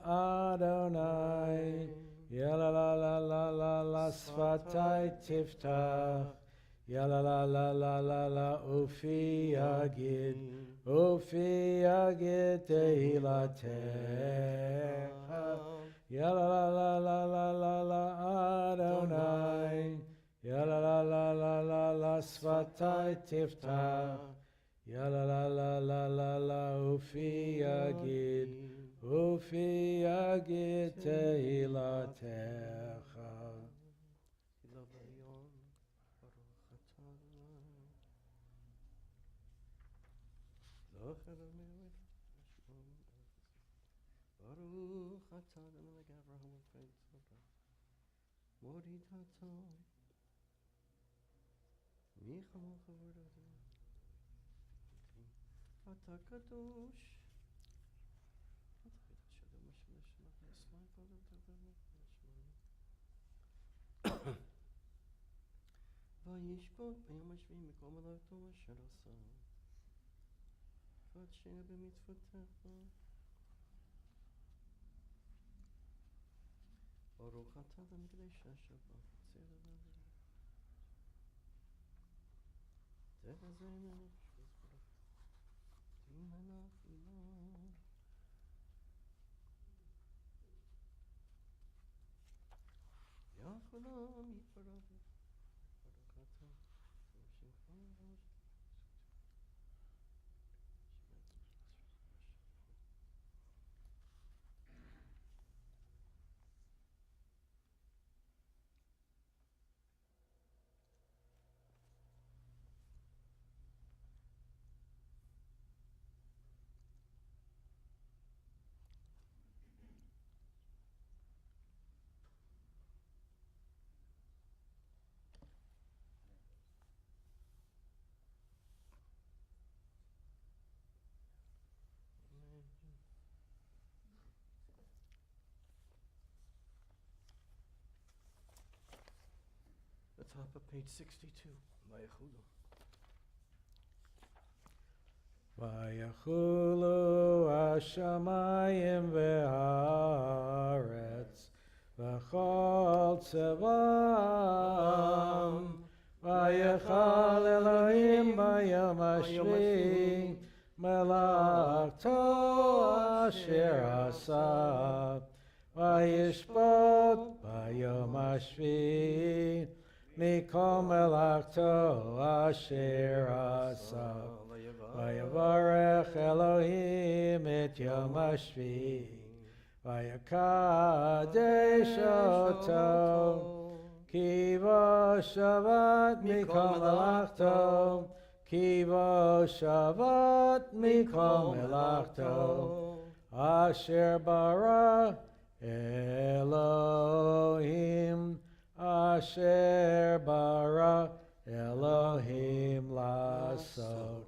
Adonai, Yala la la la la la Sfatai tiftach. Ya la la la la la la ufi yagid tehilatecha. Ya la la la la la la la Adonai. Ya la la la la la la Sfatai tiftach. Ya la la la la la la ufi yagid tehilatecha. וישפוט ביום השביעי מקום מלאכתו אשר עשה. ותשינה במצוותיך. ברוך אתה למקדש השבת. תחזינה תימנה תימנה. יחולם יתברך. The top of page 62. Vayachulu. Vayachulu hashamayim ve'haaretz v'chol tzevam. Vayachal Elohim bayom hashvi melachto asher asa. Vayishpot bayom hashvi Mikol melachto asher asa. Vayavarech Elohim et yom hashvi. Vayakadesh oto. Ki vo shavat mikol melachto. Ki vo shavat mikol melachto. Asher bara Elohim. Asher bara Elohim lasot.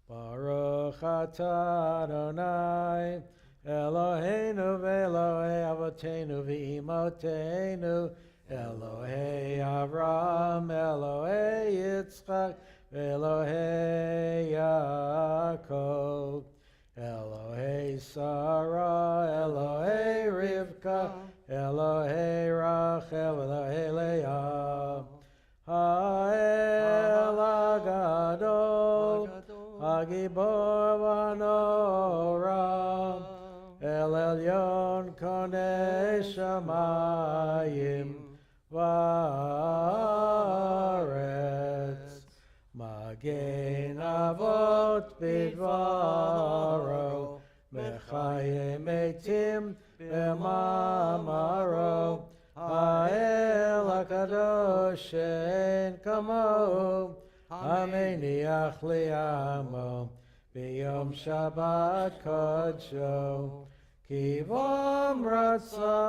Baruch atah Adonai Eloheinu ve'Elohei Avotenu ve'Imotenu Elohei Avraham Elohei Yitzchak ve'Elohei Yaakov Elohei Sarah Elohei Rivka Elohei Rachel Elohei Leah Ha'el Agadol Hagibor Vanora El Elyon Konei Shamayim Va'aretz Magen Avot Bidvaro Mechayim Eitim B'mamaro Ha'el HaKadosh She'en Kamohu Hameniach li'amo B'yom Shabbat Kodsho Ki vam ratza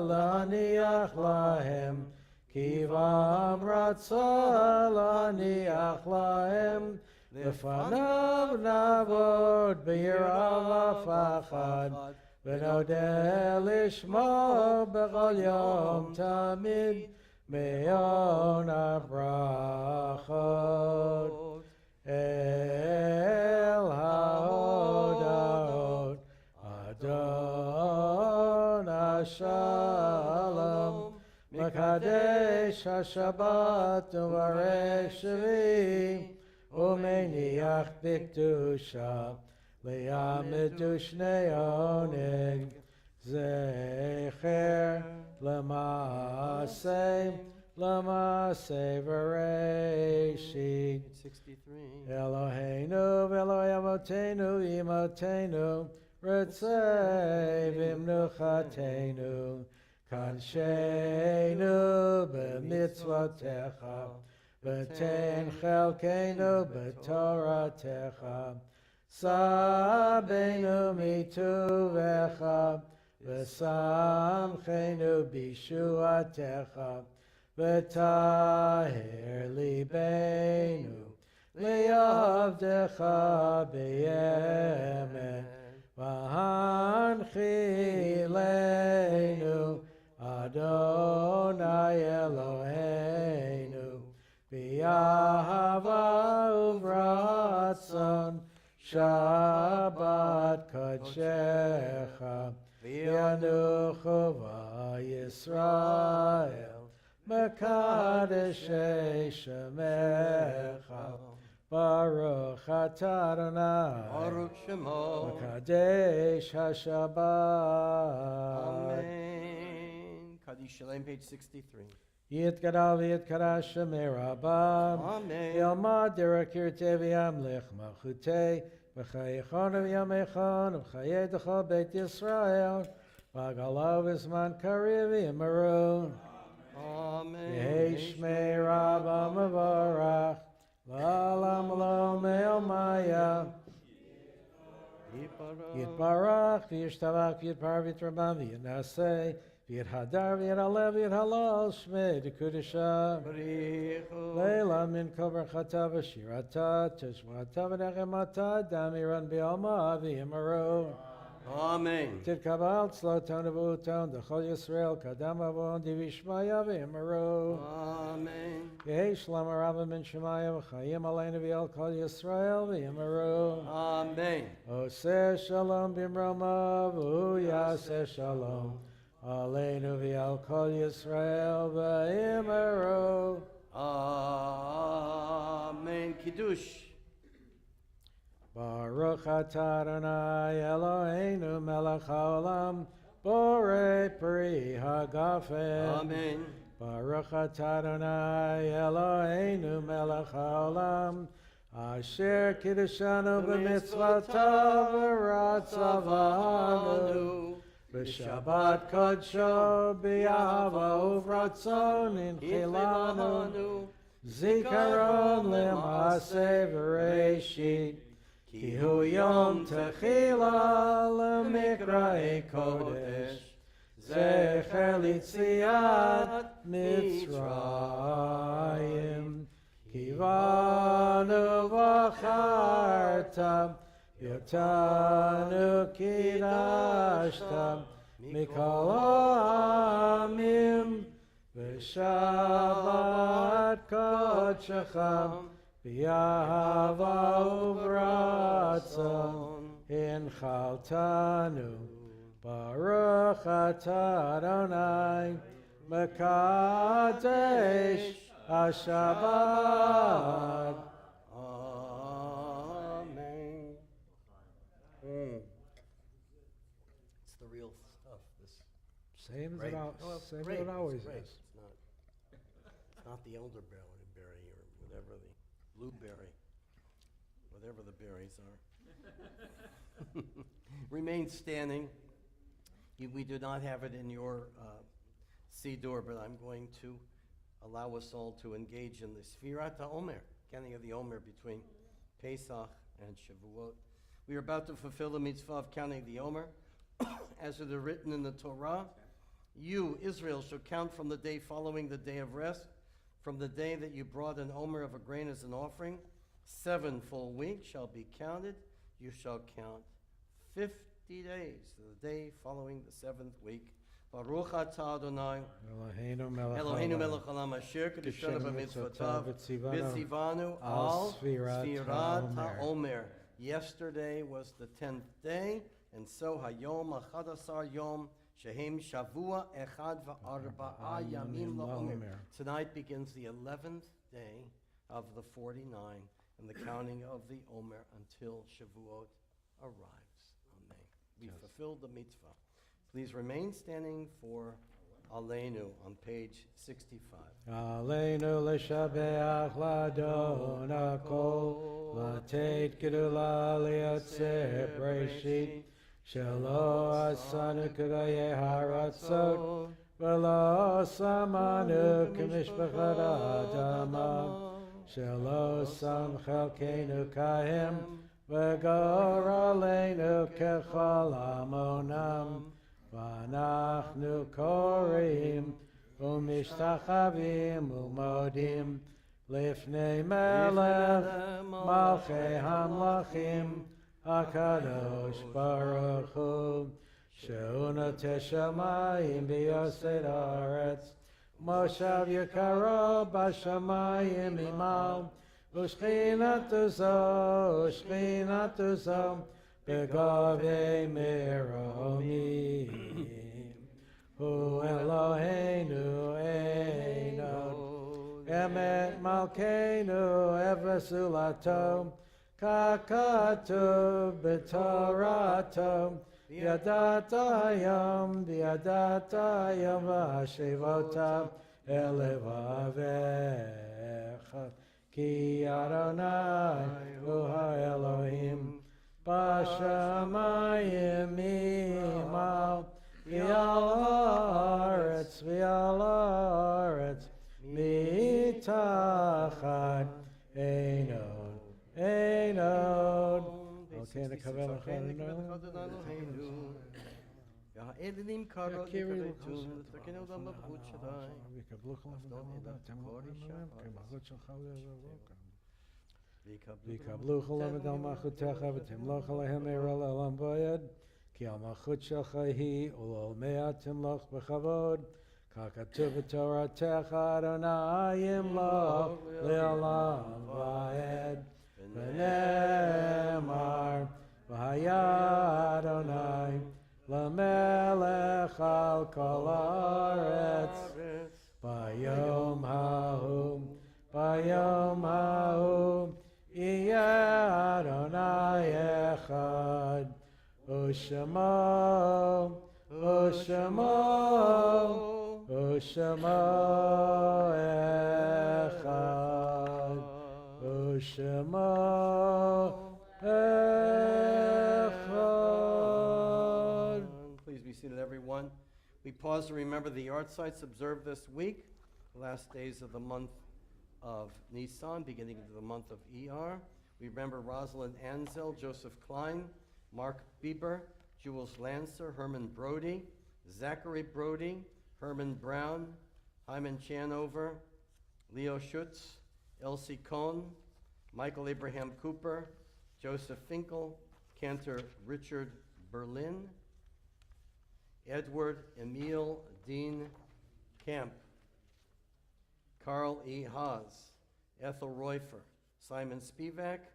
la'aniach lahem Ki vam ratza la'aniach lahem Lefanav navod b'yirah v'pachad V'nodeh lishmo b'chol yom tamid Me'on habrachot El ha'odot Adon HaShalom Mekadesh מקדש השבת ומברך שביעי ומניח בקדושה ליעמדו שני עונג זכר למעשה וראשית 63. אלוהינו ואלוהי אבותינו אמותינו רצה במנוחתנו קדשנו במצוותיך ותן חלקנו בתורתך סבנו מטובך ושמחנו בישועתך וטהר ליבנו לעבדך ביאמן והנחילנו אדוני אלוהינו באהבה וברצון שבת קודשך וינוחו בישראל מקדשי שמך ברוך אתה אדוני Baruch Shemo. מקדש השבת. Amen. Kaddish Shalem, page 63. יתגדל ויתקדש שמי רבם Amen. ילמד דרכרתי וימלך מלכותי וחייכון וימיכון וחיי דכל בית ישראל וגלה בזמן קריב וימרו Amen. יהי שמי רבם מבורך לעולם לא מעלמיה יתברך וישתבח ויתפאר ויתרומם וינשא ויתהדר ויתעלה ויתהלל שמי דקודשה לילה מן כל ברכתה ושירתה תשבועתה ונחמתה דמירן בעלמה ויאמרו Amen. תתקבל צלותון ובאותון דכל ישראל קדם עוון דבישמיה ויאמרו Amen. יהי שלום הרבה מן שמיה וחיים עלינו ועל כל ישראל ויאמרו Amen. עושה שלום במרומיו והוא יעשה שלום עלינו ועל כל ישראל ויאמרו Amen. Kiddush. ברוך אתה אדוני אלוהינו מלך העולם בורא פרי הגפן Amen. ברוך אתה אדוני אלוהינו מלך העולם אשר קידשנו במצוותיו ורצבנו בשבת קודשו באהבה וברצון הנחילנו זיכרון למעשה וראשית כי הוא יום תחילה למקראי קודש זכר ליציאת מצרים קיוונו בחרת אותנו קידשת מכל העמים בשבת קודשך באהבה וברצון הנחלתנו ברוך אתה אדוני מקדש השבת. Amen. It's the real stuff. This Same as grape. it, Oh, same as grape. it always It's grape. is. It's not the elderberry or whatever the blueberry, whatever the berries are. Remain standing. We do not have it in your Siddur, but I'm going to allow us all to engage in the Sfirat HaOmer, counting of the Omer between Pesach and Shavuot. We are about to fulfill the mitzvah of counting the Omer. As it is written in the Torah, you, Israel, shall count from the day following the day of rest, from the day that you brought an Omer of a grain as an offering. 7 full weeks shall be counted. You shall count 50 days, the day following the 7th week. Baruch atah Adonai, Eloheinu melech Eloheinu haolam. melech haolam, asher kedeshanu b'mitzvotav, V'tzivanu v'tzivanu al al Sfirat Sfirat HaOmer. HaOmer. Yesterday was the 10th day, and so Hayom Achadasar Yom Shehem Shavua Echad V'Arba'a Yamim La'omer. Tonight begins the 11th day of the 49 and the counting of the Omer until Shavuot arrives. Amen. We fulfilled the mitzvah. Please remain standing for Aleinu on page 65. Aleinu l'shabeach l'adon hakol, l'tet gedula li'atzer breshit, shelo asanu k'gayei haratzot, v'lo samanu k'mishpachat adama, shelo sam chelkeinu kahem, v'gor aleinu kechol amonam, v'anachnu korim, ומשתחווים ומודים לפני מלך מלכי המלכים הקדוש ברוך הוא שהוא נוטה שמיים ויוסד הארץ מושב יקרו בשמיים ממעל ושכינתו זו בגובי מרומים Hu Eloheinu Eino Emet Malkeinu Evesulato Kakatu B'Torato V'yadatayam V'ashivota Elevavecha Ki Adonai Hu HaElohim B'Shamayim Mimal V'al haaretz mitachad einod. Okay, the Kabbalat. Ha'elim karot nikabetun, t'kenu dam b'chut shadai. V'kablu cholam edal machutecha v'timloch alehem eira le'olam v'yed. כי המלכות שלך היא ולעולמיה תמלוך בכבוד. ככתוב בתורתך אדוני ימלוך לעולם ועד. ונאמר והיה אדוני למלך על כל הארץ. ביום ההוא יהיה אדוני אחד. Oshamo echad, Oshamo echad. Please be seated, everyone. We pause to remember the yard sites observed this week, the last days of the month of Nisan, beginning of the month of Iyar. We remember Rosalind Ansel, Joseph Klein, Mark Bieber, Jules Lancer, Herman Brody, Zachary Brody, Herman Brown, Hyman Chanover, Leo Schutz, Elsie Cohn, Michael Abraham Cooper, Joseph Finkel, Cantor Richard Berlin, Edward Emil Dean Camp, Carl E. Haas, Ethel Royfer, Simon Spivak,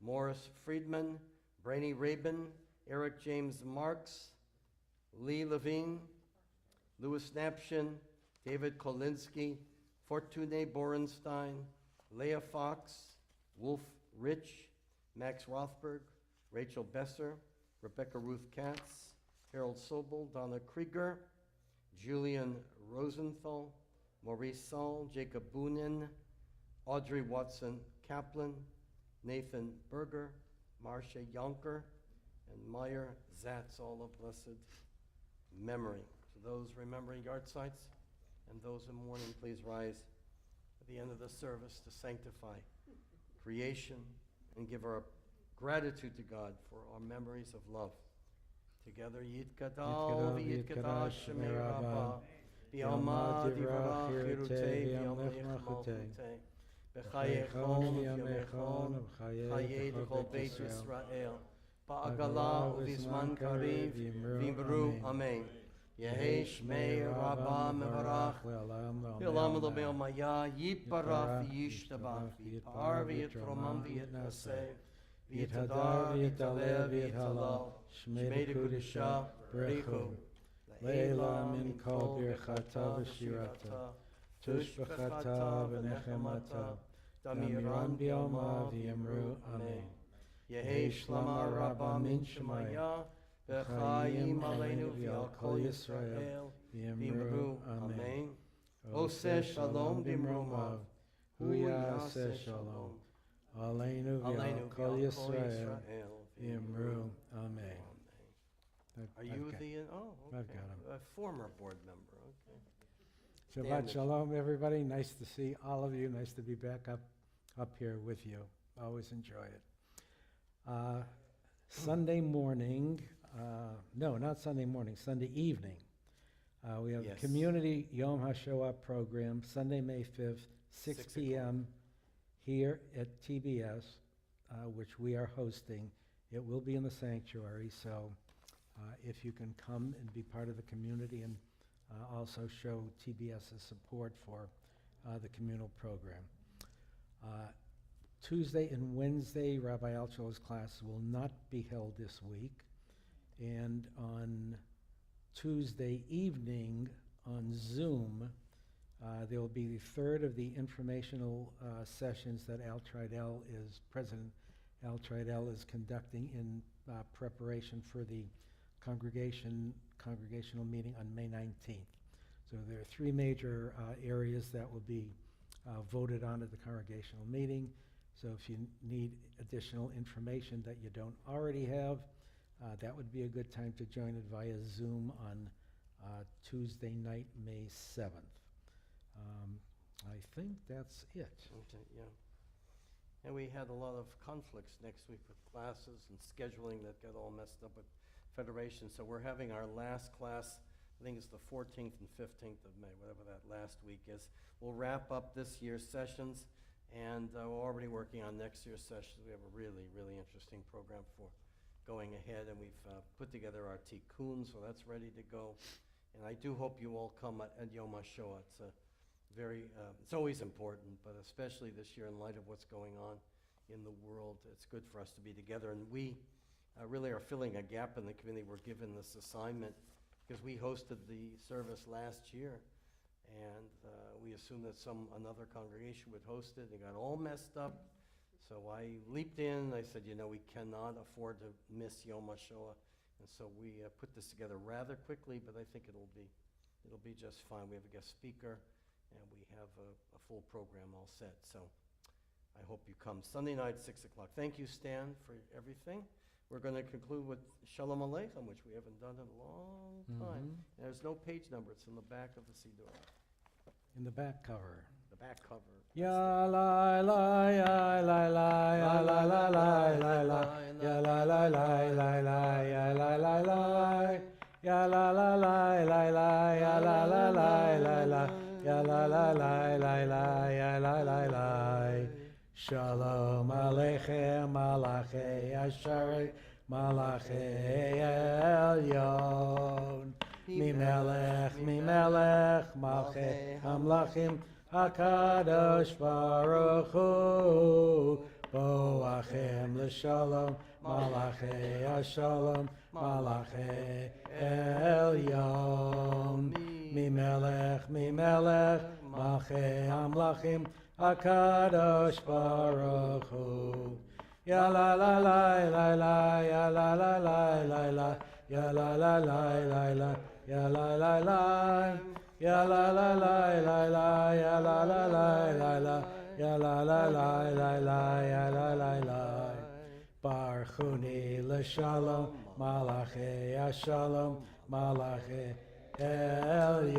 Morris Friedman, Brainy Rabin, Eric James Marks, Lee Levine, Louis Snapshin, David Kolinsky, Fortune Borenstein, Leah Fox, Wolf Rich, Max Rothberg, Rachel Besser, Rebecca Ruth Katz, Harold Sobel, Donna Krieger, Julian Rosenthal, Maurice Saul, Jacob Boonin, Audrey Watson Kaplan, Nathan Berger, Marcia Yonker, and Meyer Zatz, all of blessed memory. To those remembering yard sites and those in mourning, please rise at the end of the service to sanctify creation and give our gratitude to God for our memories of love. Together, Yitkadal v'yitkadash shemei Rabbah, v'yalmad yivarach chirutei v'yamlech malchutei, b'chayechon v'yamechon, b'chayei d'chol beit Yisrael, ba'agala u'vizman kariv v'imru, amen. Yehei shmei Rabbah mevarach, v'olam l'mei maya, yiparach v'yishtabach, v'yipar v'yitromam v'yitnaseh, v'yitadar v'yitalev v'yitalal, shmei d'kudisha b'rechu, Leila min kol birchata v'shirata, tushbachata v'nechemata, damiran b'yoma v'yimru amen. Yehi shlama rabba min shemaya, v'chaim aleinu v'al kol Yisrael, v'yimru amen. Oseh shalom b'mrumav, hu yaseh shalom, aleinu v'al kol Yisrael, v'yimru amen. Are you okay. I've got him. A former board member, okay. Shabbat Shalom, everybody. Nice to see all of you. Nice to be back up here with you. Always enjoy it. Sunday morning, no, not Sunday morning, Sunday evening. We have Yes. the Community Yom HaShoah program, Sunday, May 5th, 6 p.m. here at TBS, which we are hosting. It will be in the sanctuary, so if you can come and be part of the community and also show TBS's support for the communal program. Tuesday and Wednesday, Rabbi Altshuler's class will not be held this week. And on Tuesday evening on Zoom, there will be the third of the informational sessions that President Al Tridell is conducting in preparation for the congregational meeting on May 19th. So there are three major areas that will be voted on at the congregational meeting. So if you need additional information that you don't already have, that would be a good time to join it via Zoom on Tuesday night, May 7th. I think that's it. Okay, yeah. And we had a lot of conflicts next week with classes and scheduling that got all messed up with Federation. So we're having our last class, I think it's the 14th and 15th of May, whatever that last week is. We'll wrap up this year's sessions, and we're already working on next year's sessions. We have a really, really interesting program for going ahead, and we've put together our tikkun, so that's ready to go. And I do hope you all come at Yom HaShoah. It's a it's always important, but especially this year in light of what's going on in the world, it's good for us to be together. And we really are filling a gap in the community. We're given this assignment because we hosted the service last year, and we assumed that another congregation would host it. It got all messed up, so I leaped in. I said, we cannot afford to miss Yom HaShoah, and so we put this together rather quickly, but I think it'll be just fine. We have a guest speaker, and we have a full program all set. So I hope you come. Sunday night, 6 o'clock. Thank you, Stan, for everything. We're going to conclude with Shalom Aleichem, which we haven't done in a long time. There's no page number. It's in the back of the Siddur. In the back cover. The back cover. Ya la la ya la la ya la la la la la ya la la la la la ya la la la ya la la la la la ya la la la la la ya la la la la la ya la la la. Shalom Aleichem Malachei Asher Malachei Elyon Mimelech Malchei Hamlachim HaKadosh Baruch Hu Boachem L'Shalom Malachei Ashalom Malachei Elyon Mimelech Malchei Hamlachim HaKadosh Baruch Hu Ya la la la la la ya la la la la la ya la la la la la ya la la la ya la la la la la ya la la la la la ya la la la la la ya la la la Barchuni l'shalom Malachei Ashalom Malachei Elyon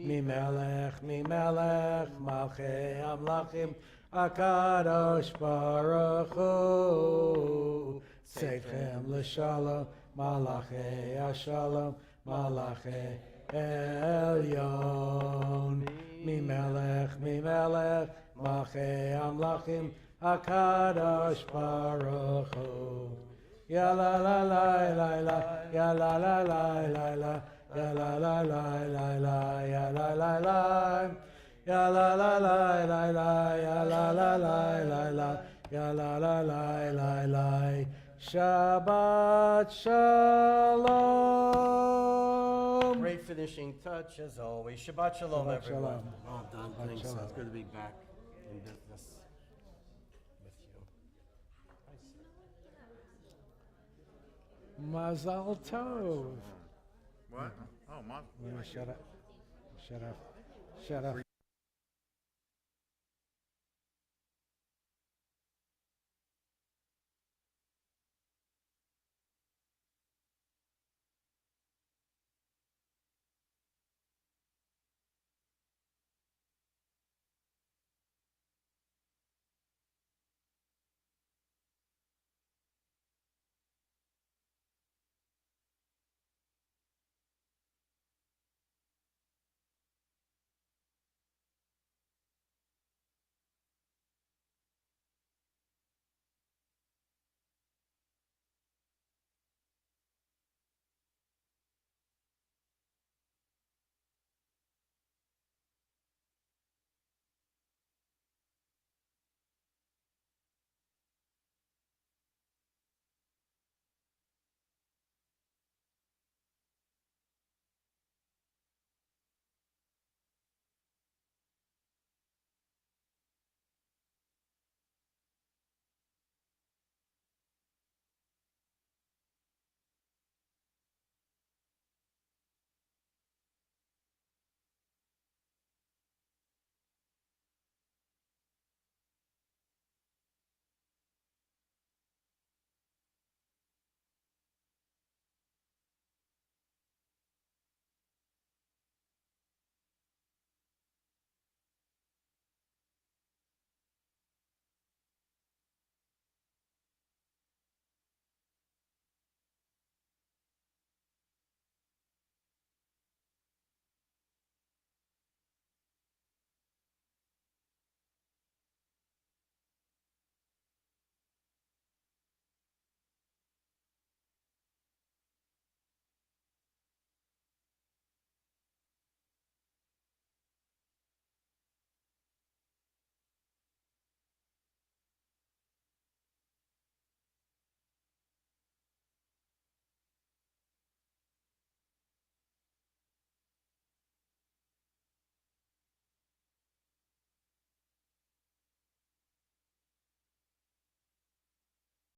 Mimelech Malchei Amlachim HaKadosh Baruch Hu Seichem L'Shalom Malachei Ashalom Malachei Elyon Mimelech Malchei Amlachim HaKadosh Baruch Hu Ya la la la la la ya la la la la la ya la la la la la ya la la la ya la la la la la ya la la la la la ya la la la la la Shabbat Shalom. finishing touch, as always. Shabbat shalom, Shabbat everyone. shalom. Well done. Shabbat Thanks. shalom. It's good to be back in business with you. Mazal tov. What? Oh, my. Shut up. Shut up. Shut up.